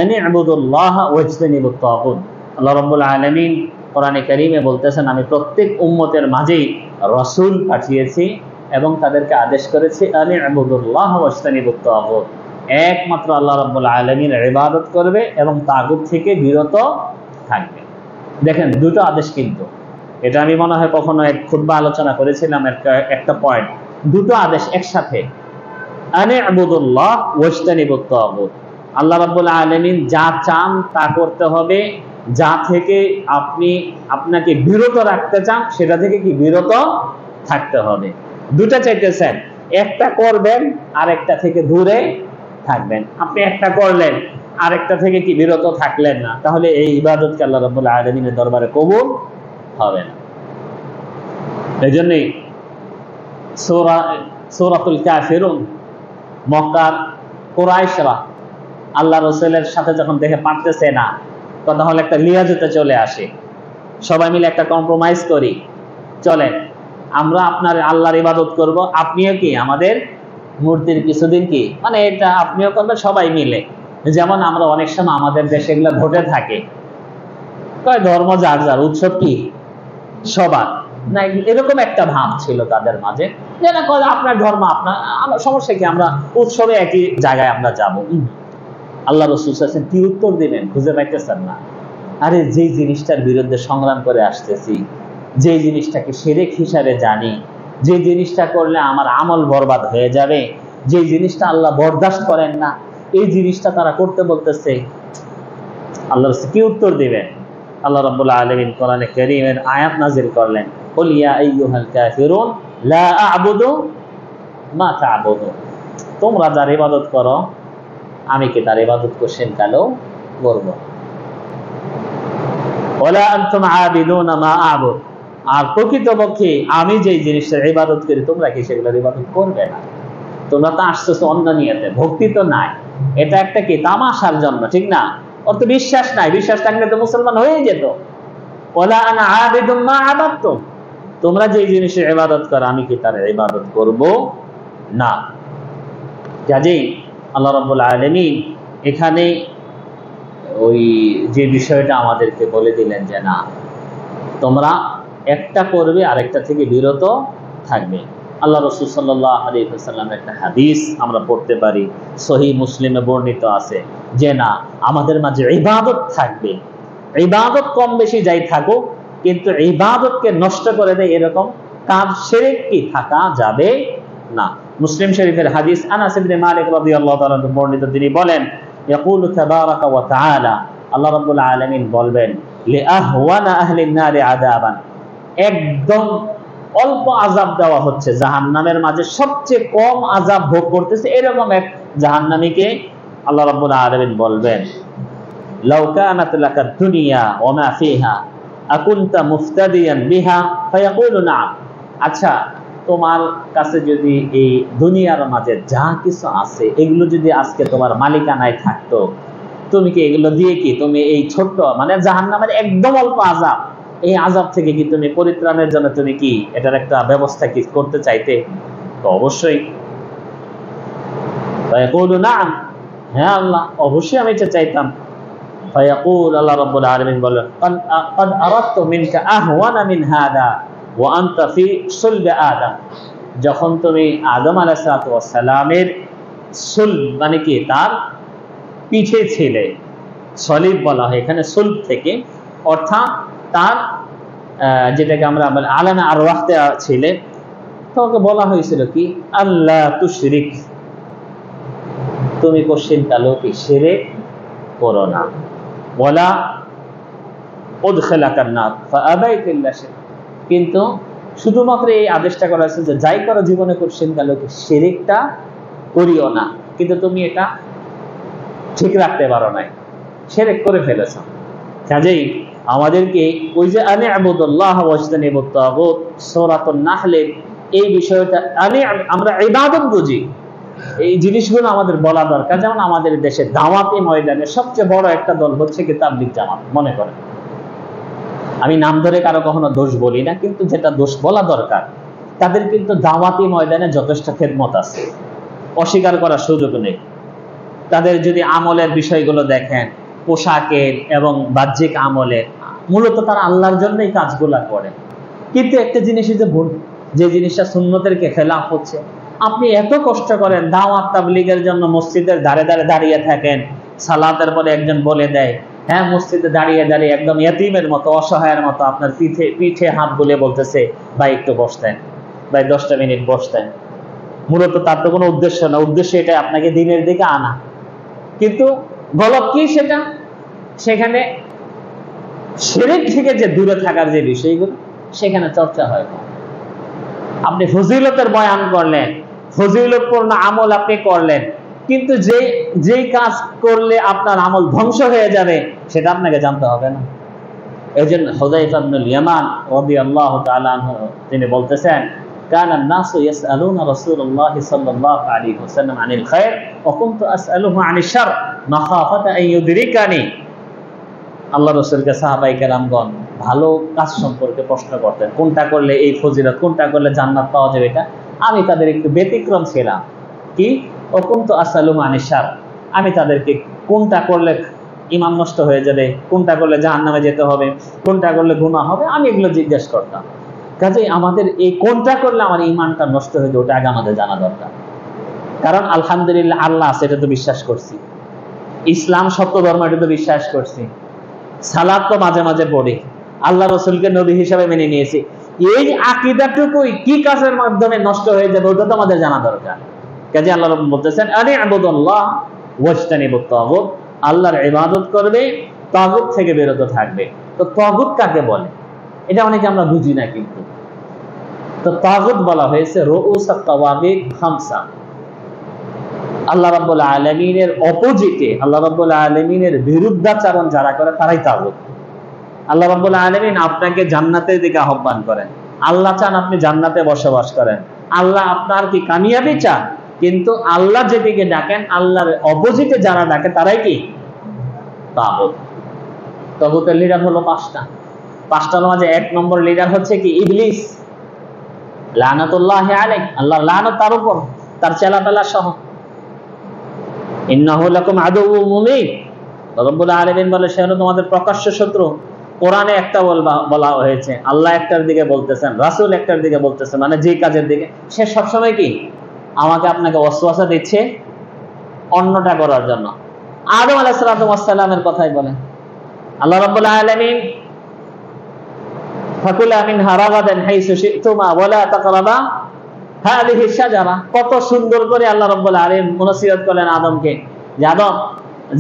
[SPEAKER 1] আন ই'বুদুল্লাহা ওয়াজতানিবুত তাগুত। আল্লাহ রাব্বুল আলামিন কোরআনে কারীমে বলতেছেন, আমি প্রত্যেক উম্মতের মাঝেই রাসূল পাঠিয়েছি এবং তাদেরকে আদেশ করেছি আন ই'বুদুল্লাহা ওয়াজতানিবুত তাগুত, একমাত্র আল্লাহ রাব্বুল আলামিনের ইবাদত করবে এবং তাগুত থেকে বিরত থাকবে। দেখেন দুটো আদেশ, কিন্তু এটা আমি মনে হয় কখনো এক খুতবা আলোচনা করেছিলাম, একটা পয়েন্ট, দুটো আদেশ একসাথে, আনে আবুদুল্লাহ ওয়াজতানিবুত তাগুত। আল্লাহ রাব্বুল আলামিন যা চান তা করতে হবে, যা থেকে আপনাকে বিরত রাখতে চান সেটা থেকে কি বিরত থাকতে হবে। দুটো চাইতেছেন, একটা করবেন আর একটা থেকে দূরে থাকবেন। আপনি একটা করলেন আরেকটা থেকে কি বিরত থাকলেন না, তাহলে এই ইবাদতকে আল্লাহ রাব্বুল আলামিনের দরবারে কবুল হবে না। এজন্যই সূরাতুল কাফিরুন, মক্কার কুরাইশরা আল্লাহ রাসূলের সাথে যখন দেখে পারতেছে না, কথা হলো একটা লিয়াজতে চলে আসে, সবাই মিলে একটা কম্প্রোমাইজ করি, চলেন আমরা আপনার আল্লাহর ইবাদত করব, আপনিও কি আমাদের মূর্তির কিছুদিন কি মানে এটা আপনিও করবেন সবাই মিলে। যেমন আমরা অনেক সময় আমাদের দেশে এগুলো ঘটে থাকে, কয় ধর্ম যার যার, উৎসব কি সবার না, এরকম একটা ভাব ছিল তাদের মাঝে, যে না আপনার ধর্ম আপনার, সমস্যা কি, আমরা উৎসবে একই জায়গায় আমরা যাব। আল্লাহ রাসূল সাল্লাল্লাহু কি উত্তর দিবেন খুঁজে পাইতেছেন না। আরে যেই জিনিসটার বিরুদ্ধে সংগ্রাম করে আসতেছি, যে জিনিসটাকে শিরক হিসাবে জানি, যে জিনিসটা করলে আমার আমল বরবাদ হয়ে যাবে, যে জিনিসটা আল্লাহ বরদাস্ত করেন না, এই জিনিসটা তারা করতে বলতেছে, আল্লাহ রাসূল কি উত্তর দিবেন? আল্লাহ রাব্বুল আলামিন কোরআনে কারীমের আয়াত নাযিল করলেন, কুল ইয়া আইয়ুহাল কাফিরুন লা আ'বুদু মা তা'বুদুন, তোমরা যার ইবাদত করো আমি কি তার ইবাদত করছেন কালো করব, ওয়ালা আনতুম আবিদুনা মা আ'বুদ, আর প্রকৃতপক্ষে আমি যেই জিনিসের ইবাদত করি তোমরা কি সেগুলোর ইবাদত করবে না। তোমরা তো আসতেছো অন্য নিয়তে, ভক্তি তো নাই, এটা একটা কি তামাশার জন্য, ঠিক না? ওর তো বিশ্বাস নাই, বিশ্বাস থাকলে তো মুসলমান হয়ে যেত। ওয়ালা আনা আবিদুম মা আবাদতুম, তোমরা যেই জিনিসের ইবাদত করো আমি কি তার ইবাদত করব না। কাজেই আল্লাহ রাব্বুল আলামিন এখানে ওই যে বিষয়টা আমাদেরকে বলে দিলেন যে না, তোমরা একটা করবে আরেকটা থেকে বিরত থাকবে। আল্লাহ রাসূল সাল্লাল্লাহু আলাইহি ওয়াসাল্লামের একটা হাদিস আমরা পড়তে পারি, সহিহ মুসলিমে বর্ণিত আছে যে না, আমাদের মাঝে ইবাদত থাকবে, ইবাদত কম বেশি যাই থাকুক, কিন্তু ইবাদতকে নষ্ট করে দেয় এরকম কাজ শিরক কি থাকা যাবে না। মুসলিম শরীফের হাদিস, আনাস ইবনে মালিক রাদিয়াল্লাহু তাআলা বর্ণিত, তিনি বলেন, ইয়াকুলু তাবারাকা ওয়া তাআলা, আল্লাহ রাব্বুল আলামিন বলবেন, লিআহওয়ানা আহলিন নারি আযাবান, একদম অল্প আযাব দেওয়া হচ্ছে জাহান্নামের মাঝে, সবচেয়ে কম আযাব ভোগ করতেছে এরকম এক জাহান্নামীকে আল্লাহ রাব্বুল আলামিন বলবেন, লাউ কানাত লাকা দুনিয়া ওয়া মা ফিহা আকুনতা মুফতাদিয়ান বিহা ফায়াকুলু না'ম, আচ্ছা তোমার কাছে যদি এই দুনিয়ার মাঝে যা কিছু আছে এগুলো যদি আজকে তোমার মালিকানায় থাকতো, তুমি কি এগুলো দিয়ে কি তুমি এই ছোট্ট মানে জাহান্নামের একদম অল্প আযাব, এই আযাব থেকে কি তুমি পরিত্রাণের জন্য তুমি কি এটার একটা ব্যবস্থা কি করতে চাইতে? তো অবশ্যই। ফায়াকুলু না'ম, হ্যাঁ আল্লাহ অবশ্যই আমি এটা চাইতাম। ফায়াকুল, আল্লাহ রাব্বুল আলামিন বলেন, ক্বাদ আরাদতু মিনকা আহওয়ানা মিন হাদা ওয়া আনতা ফি সুলব আদম, যখন তুমি আদম আলাইহিস সালাতু ওয়াস সালামের সুলব মানে কি তার পিঠে ছিলে, সলিব বলা হয় এখানে সুলব থেকে, অর্থাৎ তার যেটাকে আমরা আলানা আর ওয়াক্তে ছিলে, তোমাকে বলা হয়েছিল কি আল্লাহ তুশরিক, তুমি কোশ্চিন কালো কি শিরক করো না, ওয়ালা উদখিলাকান নার ফাআবাইতা ইল্লা শিরক, কিন্তু শুধুমাত্র এই আদেশটা করা হয়েছে যে যাই করো জীবনে কোশ্চিন কালো কি শিরকটা করিও না, কিন্তু তুমি এটা ঠিক রাখতে পারো নাই, শিরক করে ফেলেছ। কাজেই আমাদেরকে ওই যে আনি আবুদুল্লাহ ওয়াজতানিবুত তাগুত, সূরাতুন নাহলের এই বিষয়টা আমরা ইবাদত বুঝি, এই জিনিসগুলো আমাদের বলা দরকার। যেমন আমাদের দেশে দাওয়াতি ময়দানে সবচেয়ে বড় একটা দল হচ্ছে কি তাবলীগ জামাত, মনে করেন, আমি নাম ধরে কারো কখনো দোষ বলি না, কিন্তু যেটা দোষ বলা দরকার, তাদের কিন্তু দাওয়াতি ময়দানে যথেষ্ট খেদমত আছে, অস্বীকার করার সুযোগ নেই। তাদের যদি আমলের বিষয়গুলো দেখেন, পোশাকের এবং বাহ্যিক আমলের, মূলত তারা আল্লাহর জন্যই কাজগুলা করে। কিন্তু একটা জিনিসই যে ভুল, যে জিনিসটা সুন্নতের খেলাফ হচ্ছে, আপনি এত কষ্ট করেন দাওয়াত তাবলীগের জন্য, মসজিদের ধারে ধারে দাঁড়িয়ে থাকেন, সালাতের পরে একজন বলে দেয়, হ্যাঁ মসজিদে দাঁড়িয়ে দাঁড়িয়ে একদম ইয়তীমের মতো অসহায়ের মতো আপনার পিঠে হাত বুলিয়ে বলতেছে, ভাই একটু বসতেন, ভাই 10টা মিনিট বসতেন। মূলত তার তো কোনো উদ্দেশ্য না, উদ্দেশ্য এটা আপনাকে দিনের দিকে আনা, কিন্তু গলত কি সেটা, সেখানে শিরক থেকে যে দূরে থাকার যে বিষয়গুলো সেখানে চর্চা হয়। আপনি ফজিলতের বয়ান করলেন, ফজিলতপূর্ণ আমল আপনি করলেন, কিন্তু যেই কাজ করলে আপনার আমল ধ্বংস হয়ে যাবে সেটা আপনাকে জানতে হবে না। এজন্য হুযায়ফা ইবনুল ইয়ামান রাদিয়াল্লাহু তাআলা আনহু তিনি বলতেছেন, কানা নাসু ইয়াসআলুনা রাসূলুল্লাহ সাল্লাল্লাহু আলাইহি ওয়াসাল্লাম আনিল খায়র ওয়া কুনতু আসআলুহু আনিশ শার মাখাফাতা আন ইউদরিকানি। আল্লাহ রাসূলকে সাহাবায়ে কেরামগণ ভালো কাজ সম্পর্কে প্রশ্ন করতেন, কোনটা করলে এই ফজিলত, কোনটা করলে জান্নাত পাওয়া যাবে। এটা আমি তাদের একটু ব্যতিক্রম ছিলাম। কি ওকুনতু আসালুহু আনিশ শার, আমি তাদেরকে কোনটা করলে ঈমান নষ্ট হয়ে যাবে, কোনটা করলে জাহান্নামে যেতে হবে, কোনটা করলে গুনাহ হবে, আমি এগুলো জিজ্ঞেস করতাম। কাজেই আমাদের এই কোনটা করলে আমার ঈমানটা নষ্ট হয়ে যাবে ওটা আগে আমাদের জানা দরকার। কারণ আলহামদুলিল্লাহ আল্লাহ আছে এটা তো বিশ্বাস করছি, ইসলাম সত্য ধর্ম এটা তো বিশ্বাস করছি, সালাত তো মাঝে মাঝে পড়ি, আল্লাহ রাসূলকে নবী হিসেবে মেনে নিয়েছি। এই আকীদাটুকুই কি কাজের মাধ্যমে নষ্ট হয়ে যাবে ওটা তো আমাদের জানা দরকার। কাজে আল্লাহ রাব্বুল বলতেছেন আনি আবুদুল্লাহ ওয়াজতানিবুত তাগুত, আল্লাহর ইবাদত করবে, তাগুত থেকে বিরত থাকবে। তো তাগুত কাকে বলে এটা অনেকে আমরা বুঝি না, কিন্তু তো তাগুত বলা হয়েছে রুউসাত তাওয়াগিত খামসা, আল্লাহ রাব্বুল আলামিনের অপোজিটে, আল্লাহ রাব্বুল আলামিনের বিরুদ্ধাচরণ যারা করে তারাই তাগুত। আল্লাহ রাব্বুল আলামিন আপনাকে জান্নাতের দিকে আহ্বান করেন, আল্লাহ চান আপনি জান্নাতে বসবাস করেন, আল্লাহ আপনার কি কামিয়াবি চান, কিন্তু আল্লাহ যেদিকে ডাকেন আল্লাহর অপোজিটে যারা ডাকে তারাই কি তাগুত। তাগুতের লিডার হলো পাঁচটার মাঝে 1 নম্বর লিডার হচ্ছে কি ইবলিস, লানাতুল্লাহি আলাইহি, আল্লাহর লানত তার উপর, তার চেলাপেলা সহ। ইন্নাহু লাকুম আদুউম মুবিন, রব্বুল আলামিন বলে সে হলো তোমাদের প্রকাশ্য শত্রু। কোরআনে একটা বলা হয়েছে, আল্লাহ একটার দিকে বলতেছেন, রাসূল একটার দিকে বলতেছেন, মানে যে কাজের দিকে সে সবসময় কি আমাকে আপনাকে ওয়াসওয়াসা দিচ্ছে অন্যটা করার জন্য। আদম আলাইহিস সালামের কথাই বলেন আল্লাহ রাব্বুল আলামিন, ফাকুলা মিনহা রাগাদান হাইসু শি'তুমা ওয়া লা তাকরাবা হাযিহি শাজারা। কত সুন্দর করে আল্লাহ রাব্বুল আলামিন নসিহত করলেন আদমকে, যে আদম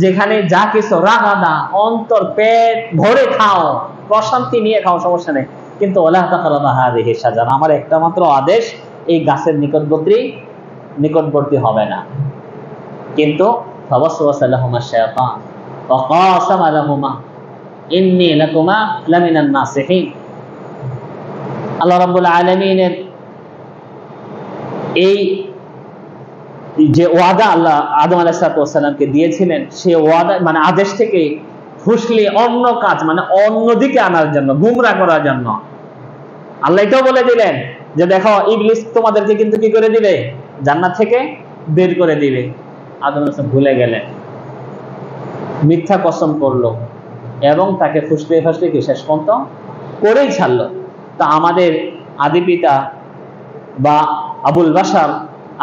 [SPEAKER 1] যেখানে যা কিছু রাগাদা অন্তর পেট ভরে খাও, প্রশান্তি নিয়ে খাও, সমস্যা নেই, কিন্তু ওয়া লা তাকরাবা হাযিহি শাজারা, আমার একটা মাত্র আদেশ এই গাছের নিকটবর্তী হবে না। কিন্তু ফাওয়াসওয়াসা লাহুমা শায়াতান ওয়া কাসামা লাহুমা ইন্নী লাকুমা লামিনান নাসিহিন। আল্লাহ রাব্বুল আলামিনের এই যে ওয়াদা আল্লাহ আদম আলাইহিস সালামকে দিয়েছিলেন, সে ওয়াদা মানে আদেশ থেকে ফুসলে অন্য কাজ মানে অন্যদিকে আনার জন্য, গুমরাহ করার জন্য আল্লাহ এটাও বলে দিলেন যে দেখো ইবলিস তোমাদেরকে কিন্তু কি করে দিবে, জান্নাত থেকে বের করে দিবে। আদম আলাইহিস সালাম ভুলে গেলেন, মিথ্যা কসম করলো এবং তাকে ফুসলে কি শেষ পর্যন্ত করেই ছাড়লো। তা আমাদের আদি পিতা বা আবুল বাশার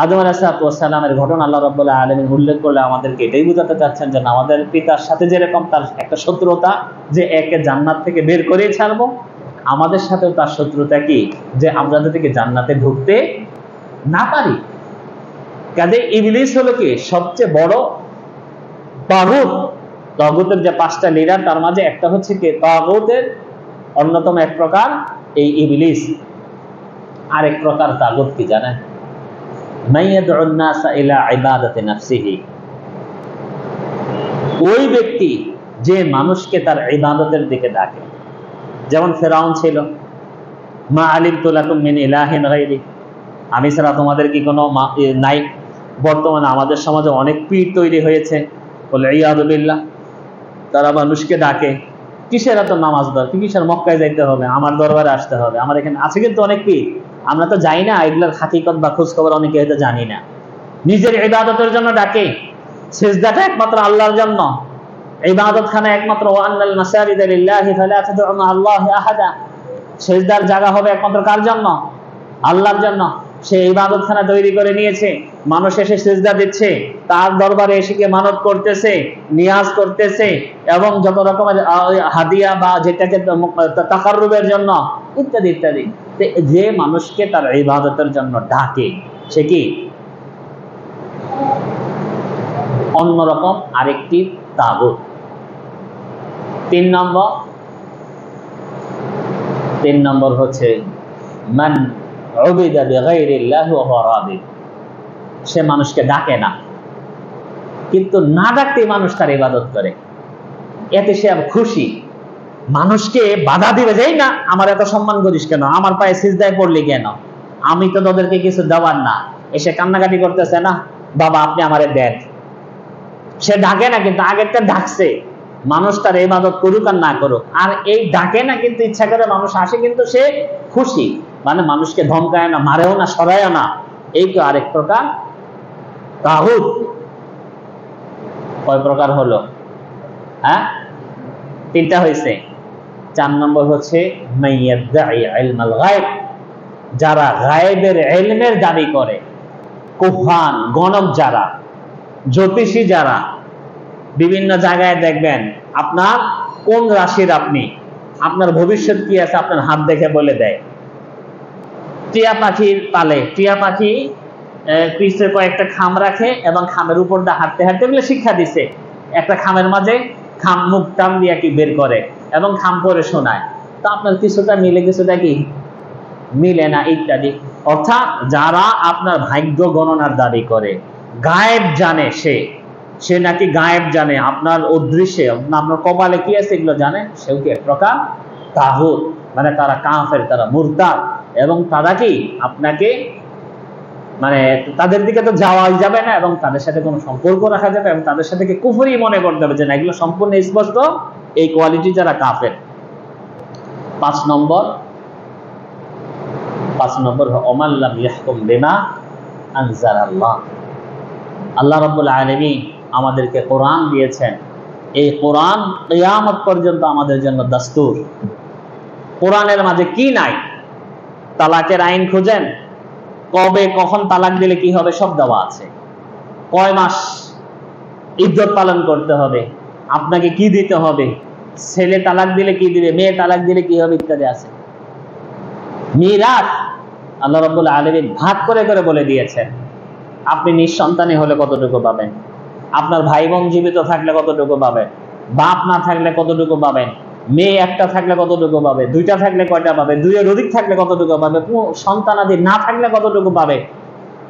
[SPEAKER 1] আদম আলাইহিস সালামের ঘটনা আল্লাহ রাব্বুল আলামিন উল্লেখ করলে আমাদেরকে এটাই বোঝাতে চাচ্ছেন যে আমাদের পিতার সাথে যেরকম তার একটা শত্রুতা, যে একে জান্নাত থেকে বের করেই ছাড়বো, আমাদের সাথেও তার শত্রুতা কি, যে আমরা যাতে জান্নাতে ঢুকতে না পারি। কাজে ইবলিস হলো কি সবচেয়ে বড় তাগুত। তাগুতের যে 5টা লিডার তার মাঝে একটা হচ্ছে কি তাগুতের অন্যতম এক প্রকার এই ইবলিস। আরেক প্রকার তাগুত কি জানেন, মাইয়াদউন নাসা ইলা ইবাদাতি নাফসিহি, ওই ব্যক্তি যে মানুষকে তার ইবাদতের দিকে ডাকে। যেমন ফেরাউন ছিল, মা আলিমতু লাকুম মিন ইলাহিন গায়রি, আমি ছাড়া তোমাদের কি কোনো নাই। বর্তমানে আমাদের সমাজে অনেক পীর তৈরি হয়েছে, বলে ইয়াদু বিল্লাহ, তারা মানুষকে ডাকে কিসের এত নামাজ দরকার, কিসের মক্কায় যাইতে হবে, আমার দরবারে আসতে হবে, আমার এখানে আছে কিন্তু অনেক পীর, আমরা তো যাই না, এগুলোর হাকিকত বা খোঁজ খবর অনেকে হয়তো জানি না। নিজের ইবাদতের জন্য ডাকে, সিজদাটা একমাত্র আল্লাহর জন্য, ইবাদতখানা একমাত্র ওয়ান্নাল মাসাজিদা লিল্লাহি ফালা তাদউ মা আল্লাহি আহাদা, সিজদার জায়গা হবে একমাত্র কার জন্য, আল্লাহর জন্য। সে ইবাদতখানা তৈরি করে নিয়েছে, মানুষ এসে সিজদা দিচ্ছে, তার দরবারে এসে গিয়ে মানত করতেছে, নিয়াজ করতেছে, এবং যত রকমের হাদিয়া বা যেটাকে তাকাররুবের জন্য ইত্যাদি ইত্যাদি। যে মানুষকে তার ইবাদতের জন্য ডাকে সে কি অন্যরকম আরেকটি তাগুত। 3 নম্বর হচ্ছে মান উবিদা বিগাইরিল্লাহি ওয়া হুয়া রাদি, সে মানুষকে ডাকে না, কিন্তু না ডাকতেই মানুষ তার ইবাদত করে, এতে সে খুশি। মানুষকে বাধা দিবে, যাই না আমার এত সম্মান করিস কেন, আমার পায়ে সিজদায় পড়লি কেন, আমি তো তোদেরকে কিছু দেওয়ার না, এসে কান্নাকাটি করতেছে না, বাবা আপনি আমারে দেন। সে ডাকে না, কিন্তু আগেরটা ডাকছে, মানুষ তার ইবাদত করুক আর না করুক, আর এই ডাকে না কিন্তু ইচ্ছা করে মানুষ আসে, কিন্তু সে খুশি, মানে মানুষকে ধমকায় না, মারেও না, সরায় না, এই তো আরেক প্রকার তাগুত। কয় প্রকার হলো? হ্যাঁ, তিনটা হয়েছে। 4 নম্বর হচ্ছে মাইয়াদ্দাই ইলমাল গায়ব, যারা গায়েবের ইলমের দাবি করে, কুফান, গণক যারা, জ্যোতিষী যারা। বিভিন্ন জায়গায় দেখবেন আপনার কোন রাশির, আপনি আপনার ভবিষ্যৎ কি আছে আপনার হাত দেখে বলে দেয়। টিয়া পাখির পালে, টিয়া পাখি পিছে কয়েকটা খাম রাখে এবং খামের উপর দিয়ে হাঁটতে হাঁটতে বলে শিক্ষা দিছে, একটা খামের মাঝে খাম মুখ টান দিয়ে কি বের করে এবং খাম পরে শোনায়। তো আপনার কিছুটা মিলে, কিছুটা কি মিলে না, ইত্যাদি। অর্থাৎ যারা আপনার ভাগ্য গণনার দাবি করে, গায়েব জানে, সে নাকি গায়েব জানে, আপনার অদৃশ্যে আপনার কপালে কি আছে এগুলো জানে, সেও কি এক প্রকার তাগুত, মানে তারা কাফের, তারা মুরতাদ, এবং তারা কি আপনাকে, মানে তাদের দিকে তো যাওয়াই যাবে না এবং তাদের সাথে কোনো সম্পর্ক রাখা যাবে এবং তাদের সাথে কি কুফরি মনে করতে হবে যে না, এগুলো সম্পূর্ণ স্পষ্ট এই কোয়ালিটি যারা কাফের। 5 নম্বর ওমান লাম ইয়াহকুম বিমা আনজালাল্লাহ। আল্লাহ রাব্বুল আলামিন আমাদেরকে কোরআন দিয়েছেন, এই কোরআন কিয়ামত পর্যন্ত আমাদের জন্য দস্তুর। কোরআনের মাঝে কি নাই? তালাকের আইন খুঁজেন, কবে কখন তালাক দিলে কি হবে সব দেওয়া আছে। কয় মাস ইদ্যত পালন করতে হবে, আপনাকে কি দিতে হবে, ছেলে তালাক দিলে কি দিবে, মেয়ে তালাক দিলে কি হবে, ইত্যাদি আছে। মিরাস আল্লাহ রাব্বুল আলামিন ভাগ করে করে বলে দিয়েছেন। আপনি নিঃসন্তানী হলে কতটুকু পাবেন, আপনার ভাই বোন জীবিত থাকলে কতটুকু পাবেন, বাপ না থাকলে কতটুকু পাবেন, মেয়ে একটা থাকলে কতটুকু পাবে, দুইটা থাকলে কয়টা পাবে, দুইয়ের অধিক থাকলে কতটুকু পাবে, সন্তানাদি না থাকলে কতটুকু পাবে।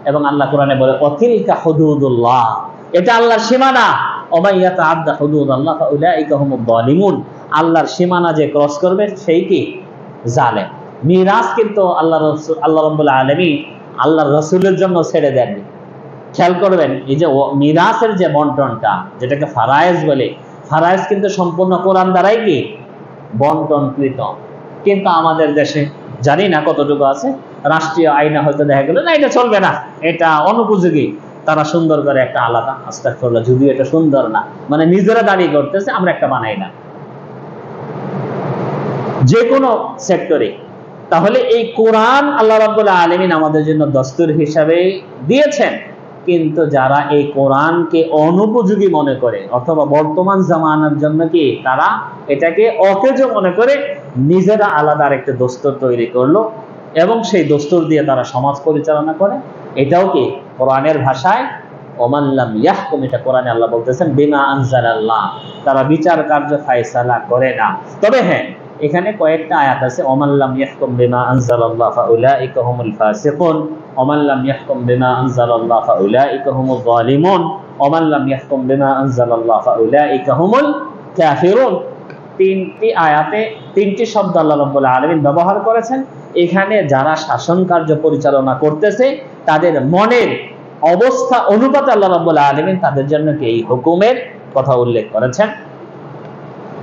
[SPEAKER 1] এবং আল্লাহ কোরআনে বলে অতিলকা হুদুদুল্লাহ, এটা আল্লাহর সীমানা। ওয়া ইয়াতাআদ্দা হুদুদাল্লাহ ফাউলাইকা হুমুয যালিমুন, আল্লাহর সীমানা যে ক্রস করবে সেই কি জালেম। মিরাস কিন্তু আল্লাহ রাব্বুল আলামিন আল্লাহর রাসূলের জন্য ছেড়ে দেননি। খেয়াল করবেন, এই যে মিরাসের যে বন্টনটা, যেটাকে ফারায়েজ বলে, ফারায়েজ কিন্তু সম্পূর্ণ কোরআন দ্বারাই কি বন্টনকৃত। কিন্তু আমাদের দেশে জানি না কতটুকু আছে, রাষ্ট্রীয় আইনে হয়তো দেখা গেল না এটা চলবে না, এটা অনুপযোগী, তারা সুন্দর করে একটা আলাদা, আস্তাগফিরুল্লাহ, যদিও এটা সুন্দর না, মানে নিজেরা দাবি করতেছে আমরা একটা বানাই না, যে কোনো সেক্টরে। তাহলে এই কোরআন আল্লাহ রাব্বুল আলামিন আমাদের জন্য দস্তুর হিসাবে দিয়েছেন, কিন্তু যারা এই কোরআনকে অনুপযোগী মনে করে অথবা বর্তমান জামানার জন্য কি তারা এটাকে অকেজ মনে করে নিজেরা আলাদা আরেকটা দস্তুর তৈরি করলো এবং সেই দস্তুর দিয়ে তারা সমাজ পরিচালনা করে, এটাও কি কোরআনের ভাষায় ওমান লাম ইয়াহকুম, এটা কোরআনে আল্লাহ বলতেছেন বিমা আনজালাল্লাহ, তারা বিচার কার্য ফায়সালা করে না। তবে হ্যাঁ, এখানে কয়েকটা আয়াত আছে, ওমান লাম ইয়াহকুম বিমা আনজালাল্লাহ ফাউলাইকা হুমুল ফাসিকুন, ওমান লাম ইয়াহকুম বিমা আনজালাল্লাহ ফাউলাইকা হুমুয যালিমুন, ওমান লাম ইয়াহকুম বিমা আনজালাল্লাহ ফাউলাইকা হুমুল কাফিরুন। তিনটি আয়াতে তিনটি শব্দ আল্লাহ রাব্বুল আলামিন ব্যবহার করেছেন। এখানে যারা শাসন কার্য পরিচালনা করতেছে তাদের মনের অবস্থা অনুপাতে আল্লাহ রাব্বুল আলামিন তাদের জন্য কি এই হুকুমের কথা উল্লেখ করেছেন।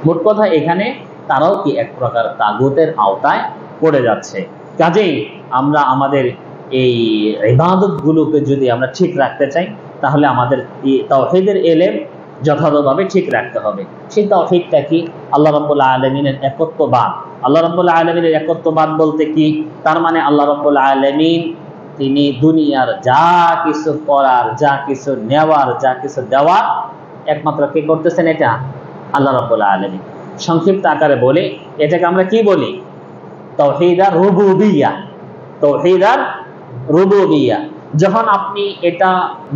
[SPEAKER 1] মোট কথা এখানে তারাও কি এক প্রকার তাগুতের আওতায় পড়ে যাচ্ছে। কাজেই আমরা আমাদের এই ইবাদতগুলোকে যদি আমরা ঠিক রাখতে চাই, তাহলে আমাদের তাওহীদের ইলম যথাযথভাবে ঠিক রাখতে হবে। সেই তাওহীদটা কি? আল্লাহ রাব্বুল আলামিনের একত্ববাদ। আল্লাহ রাব্বুল আলামিনের একত্ববাদ বলতে কি? তার মানে আল্লাহ রাব্বুল আলামিন তিনি দুনিয়ার যা কিছু করার, যা কিছু নেওয়ার, যা কিছু দেওয়ার একমাত্র কে করতেছেন? এটা আল্লাহ রাব্বুল আলামিন। সংক্ষিপ্ত আকারে বলি, এটাকে আমরা কি বলি? তাওহীদ আর রুবুবিয়্যাহ। তাওহীদ আর রুবুবিয়্যাহ। যখন আপনি এটা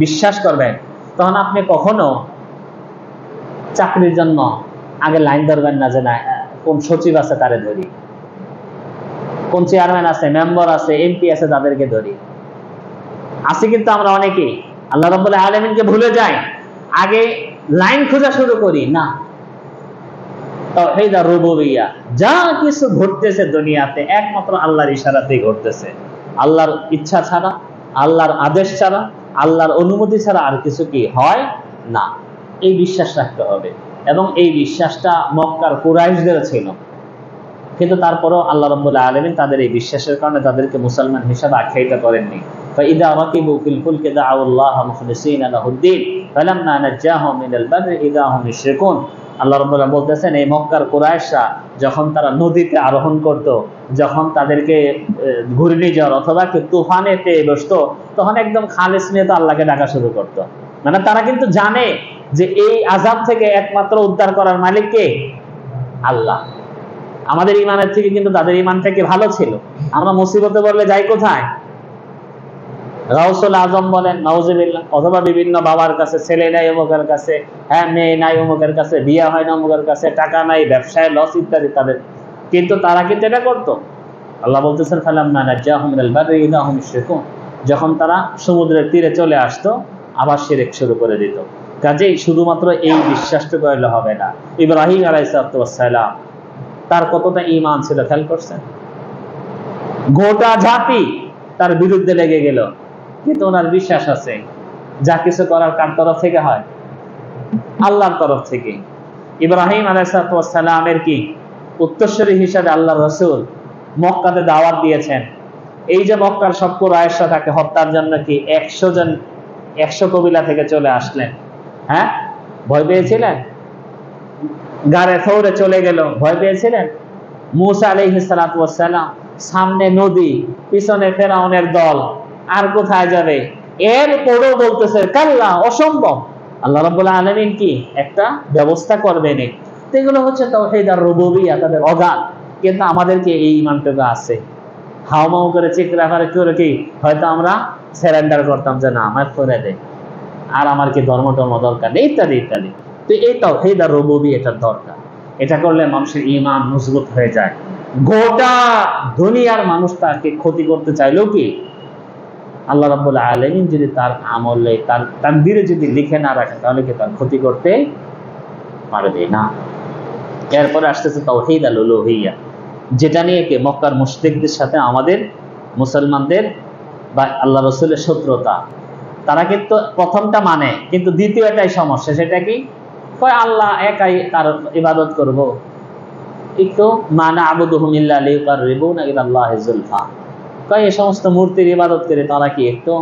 [SPEAKER 1] বিশ্বাস করবেন, তখন আপনি কখনো চাকরির জন্য আগে লাইন ধরবেন না, যে না কোন সচিব আছে তারে ধরি, কোন চেয়ারম্যান আছে, মেম্বার আছে, এমপি আছে তাদেরকে ধরি। আছে কিন্তু আমরা অনেকেই আল্লাহ রাব্বুল আলামিনকে ভুলে যাই, আগে লাইন খোঁজা শুরু করি না। তাওহীদ আর রুবুবিয়্যাহ, যা কিছু ঘটতেছে দুনিয়াতে একমাত্র আল্লাহর ইশারাতেই ঘটতেছে। আল্লাহর ইচ্ছা ছাড়া, আল্লাহর আদেশ ছাড়া, আল্লাহর অনুমতি ছাড়া আর কিছু কি হয় না। এই বিশ্বাস রাখতে হবে। এবং এই বিশ্বাসটা মক্কার কুরাইশদের ছিল, কিন্তু তারপরও আল্লাহ রাব্বুল আলামিন তাদের এই বিশ্বাসের কারণে তাদেরকে মুসলমান হিসেবে আখ্যায়িত করেননি। فإذا ركبوا في الفلك دعوا الله مخلصين له الدين فلما نجاهم من البر إذا هم يشركون। আল্লাহ রাব্বুল আলামিন বলতেছেন, এই মক্কার কুরাইশরা যখন তারা নদীতে আরোহণ করত, যখন তাদেরকে ঘূর্ণিঝড় অথবা তুফানে পেয়ে বসতো, তখন একদম খালেস নিয়ে তো আল্লাহকে ডাকা শুরু করত। মানে তারা কিন্তু জানে যে এই আযাব থেকে একমাত্র উদ্ধার করার মালিক কে? আল্লাহ। আমাদের ইমানের থেকে কিন্তু তাদের ইমানটা কি ভালো ছিল। আমরা মুসিবতে পড়লে যাই কোথায়? গাউসুল আজম বলেন নাউজুবিল্লাহ, অথবা বিভিন্ন বাবার কাছে, ছেলে নাই অমুকের কাছে, হ্যাঁ মেয়ে নাই অমুকের কাছে, বিয়ে হয় না অমুকের কাছে, টাকা নাই, ব্যবসায় লস ইত্যাদি তাদের। কিন্তু তারা কিন্তু এটা করতো। আল্লাহ বলতেছেন ফালাম্মা নাজ্জাহুম মিনাল বাররি ইযা হুম ইউশরিকুন, যখন তারা সমুদ্রের তীরে চলে আসতো আবার শিরক শুরু করে দিত। কাজেই শুধুমাত্র এই বিশ্বাসটুকু হলে হবে না। ইব্রাহিম আলাইহিস সালাম তার কতটা ঈমান ছিল খেয়াল করছেন? গোটা জাতি তার বিরুদ্ধে লেগে গেল, কিন্তু ওনার বিশ্বাস আছে যা কিছু করার কার তরফ থেকে হয়? আল্লাহর তরফ থেকে। ইব্রাহিম আলাইহিস সালামের কি উত্তরসূরি হিসাবে আল্লাহর রাসূল মক্কাতে দাওয়াত দিয়েছেন। এই যে মক্কার সব কুরাইশরা তাকে হত্যার জন্য কি 100 কবিলা থেকে চলে আসলেন। হ্যাঁ, ভয় পেয়েছিলেন? গারে থৌরে চলে গেল, ভয় পেয়েছিলেন? মূসা আলাইহিস সালাম, সামনে নদী, পিছনে ফেরাউনের দল, আর কোথায় যাবে? এরপরও বলতেছে কাল্লা, অসম্ভব। আল্লাহ রাব্বুল আলামিন কি একটা ব্যবস্থা করবেন। এগুলো হচ্ছে তাওহীদ আর রুবুবিয়্যাহ, তাদের অগাধ। কিন্তু আমাদেরকে এই ঈমানটুকু আছে। হাওমাও করে চিৎকার করে কি হয়তো আমরা সারেন্ডার করতাম যে না আমার করে দে, আর আমার কি ধর্ম দরকার নেই, ইত্যাদি ইত্যাদি। তো এই তাওহীদ আর রুবুবিয়্যাহ এটার দরকার। এটা করলে মানুষের ঈমান মজবুত হয়ে যায়। গোটা দুনিয়ার মানুষ তাকে ক্ষতি করতে চাইলেও কি আল্লাহ রাব্বুল আলামিন যদি তার আমলে, তার তাকদীরে যদি লিখে না রাখেন, তাহলে কি তার ক্ষতি করতে পারবে না। এরপরে আসতেছে তাওহীদ আল উলুহিয়্যাহ, যেটা নিয়ে কি মক্কার মুশরিকদের সাথে আমাদের মুসলমানদের বা আল্লাহ রাসূলের শত্রুতা। তারা কিন্তু প্রথমটা মানে, কিন্তু দ্বিতীয়টাই সমস্যা। সেটা কি? কয় আল্লাহ একাই তার ইবাদত করব, একটু মানা আবুদুহুম ইল্লা লিয়ুকাররিবুনা ইলাল্লাহি যুলফা। কয় এই সমস্ত মূর্তির ইবাদত করে তারা কি একটু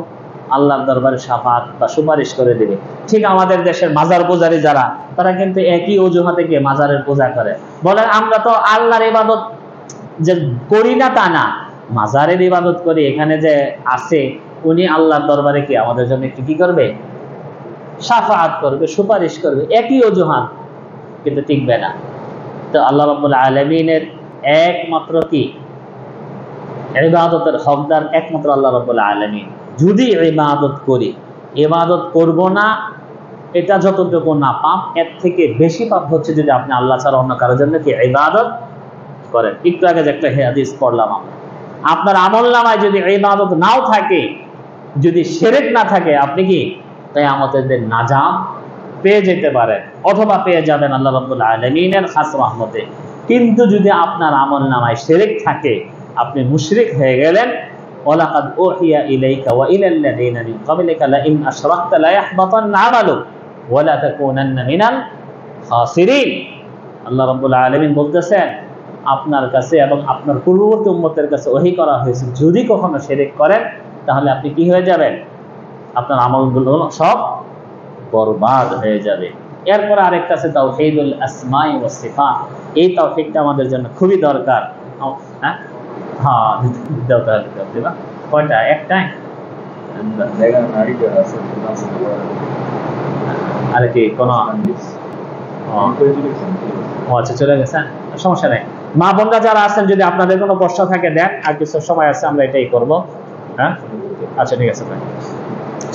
[SPEAKER 1] আল্লাহর দরবারে শাফাত বা সুপারিশ করে দেবে। ঠিক আমাদের দেশের মাজার পূজারী যারা, তারা কিন্তু একই অজুহাতে গিয়ে মাজারের পূজা করে। বলেন আমরা তো আল্লাহর ইবাদত যে করি না তা না, মাজারের ইবাদত করি। এখানে যে আছে উনি আল্লাহর দরবারে কি আমাদের জন্য একটু কি করবে? শাফাত করবে, সুপারিশ করবে। একই অজুহাত, কিন্তু টিকবে না। তো আল্লাহ রাব্বুল আলামিনের একমাত্র কি ইবাদতের হকদার একমাত্র আল্লাহ রাব্বুল আলামিন। যদি ইবাদত করি, ইবাদত করব না, এটা যতটুকু না পাপ, এর থেকে বেশি পাপ হচ্ছে যদি আপনি আল্লাহ ছাড়া অন্য কারোর জন্য কি ইবাদত করেন। একটু আগে যে একটা হাদিস পড়লাম, আপনার আমলনামায় যদি ইবাদত নাও থাকে, যদি শিরক না থাকে, আপনি কি কিয়ামতের দিন নাজাত পেয়ে যেতে পারেন, অথবা পেয়ে যাবেন আল্লাহ রাব্বুল আলামিনের খাস রহমতে। কিন্তু যদি আপনার আমলনামায় শিরক থাকে, আপনি মুশরিক হয়ে গেলেন। ওয়ালাকাদ উহিয়া ইলাইকা ওয়া ইলাল্লাযীনা মিন ক্বাবলিকা লাইন আশরাকতা লা ইয়াহবাতান্না আমালুক ওয়া লা তাকুনান্না মিনাল খাসিরিন। আল্লাহ রাব্বুল আলামিন বলতেছেন, আপনার কাছে এবং আপনার পূর্ববর্তী উম্মতের কাছে ওহী করা হয়েছে, যদি কখনো শিরক করেন তাহলে আপনি কি হয়ে যাবেন? আপনার আমলগুলো সব বরবাদ হয়ে যাবে। এরপর আরেকটা আছে তাওহীদুল আসমাই ওয়াস সিফাত। এই তাওহীদটা আমাদের জন্য খুবই দরকার। হ্যাঁ হ্যাঁ, দিবা কয়টা? একটাই? আরে কি কোন? আচ্ছা, চলে গেছেন, সমস্যা নেই। মা বোনরা যারা আছেন, যদি আপনাদের কোনো প্রশ্ন থাকে দেন, আর কিছু সময় আছে আমরা এটাই করব। হ্যাঁ আচ্ছা, ঠিক আছে,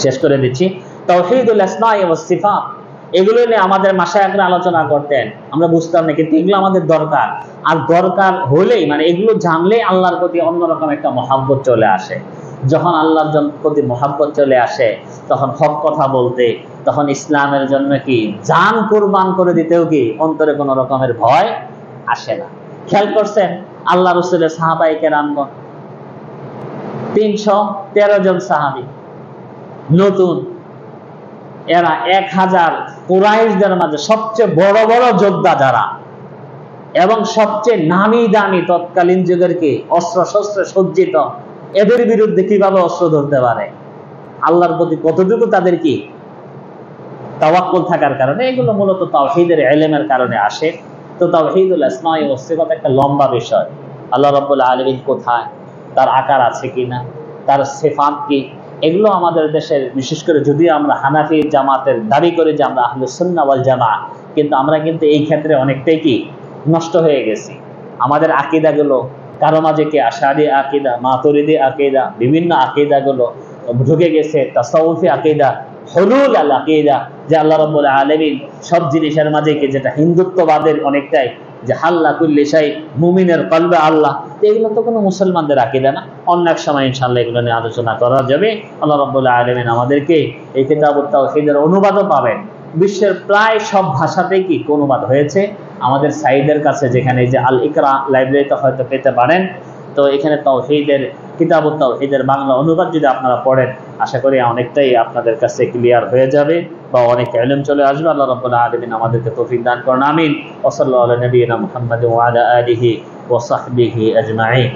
[SPEAKER 1] শেষ করে দিচ্ছি। তাওহীদুল আসমাই ওয়াস সিফাত, এগুলো নিয়ে আমাদের মাশায়েখরা আলোচনা করতেন, আমরা বুঝতাম না, কিন্তু এগুলো আমাদের দরকার। আর দরকার হলেই, মানে এগুলো জানলেই আল্লাহর প্রতি অন্যরকম একটা মহাব্বত চলে আসে। যখন আল্লাহর প্রতি মহাব্বত চলে আসে, তখন হক কথা বলতে, তখন ইসলামের জন্য কি জান কুরবান করে দিতেও কি অন্তরে কোনো রকমের ভয় আসে না। খেয়াল করছেন আল্লাহ রাসূলের সাহাবায়ে কেরামগণ, 313 জন সাহাবী, নতুন, এরা 1000 কুরাইশদের মাঝে সবচেয়ে বড় বড় যোদ্ধা যারা এবং সবচেয়ে নামি দামি তৎকালীন যুগের কি অস্ত্র শস্ত্রে সজ্জিত, এদের বিরুদ্ধে কিভাবে অস্ত্র ধরতে পারে? আল্লাহর প্রতি কতটুকু তাদের কি তাওয়াক্কুল থাকার কারণে। এগুলো মূলত তাওহীদের ইলমের কারণে আসে। তো তাওহীদুল আসমা ওয়া সিফাত একটা লম্বা বিষয়। আল্লাহ রাব্বুল আলামিন কোথায়, তার আকার আছে কিনা, তার সিফাত কি, এগুলো আমাদের দেশের বিশেষ করে যদি আমরা হানাফি জামাতের দাবি করি যে আমরা আহলুস সুন্নাহ ওয়াল জামাআহ, কিন্তু আমরা কিন্তু এই ক্ষেত্রে অনেকটাই কি নষ্ট হয়ে গেছি। আমাদের আকীদাগুলো কারো মাঝে কি আশআরী আকীদা, মাতুরিদি আকীদা, বিভিন্ন আকীদাগুলো ঢুকে গেছে, তাসাউফি আকীদা, হুলুল আল আকীদা, যে আল্লাহ রাব্বুল আলামিন সব জিনিসের মাঝে কি, যেটা হিন্দুত্ববাদের অনেকটাই, যে হাল্লা কুল্লি শাই মুমিনের কলবে আল্লাহ। এগুলো তো কোনো মুসলমানদের আকীদা না। অন্য এক সময় ইনশাআল্লাহ এগুলো নিয়ে আলোচনা করা যাবে। আল্লাহ রাব্বুল আলামিন আমাদেরকে এই কিতাবুত তাওহীদের অনুবাদও পাবেন। বিশ্বের প্রায় সব ভাষাতেই কি অনুবাদ হয়েছে। আমাদের সাইদের কাছে যেখানে যে আল ইকরা লাইব্রেরিতে হয়তো পেতে পারেন। তো এখানে তাওহীদের কিতাবুত তাওহীদের বাংলা অনুবাদ যদি আপনারা পড়েন, আশা করি অনেকটাই আপনাদের কাছে ক্লিয়ার হয়ে যাবে বা অনেক ইলম চলে আসবে। আল্লাহ রাব্বুল আলামিন আমাদেরকে তৌফিক দান করুন, আমিন। ওয়া সাল্লাল্লাহু আলা নবিয়িনা মুহাম্মাদ ওয়া আলা আলিহি ওয়া সাহবিহি আজমাইন।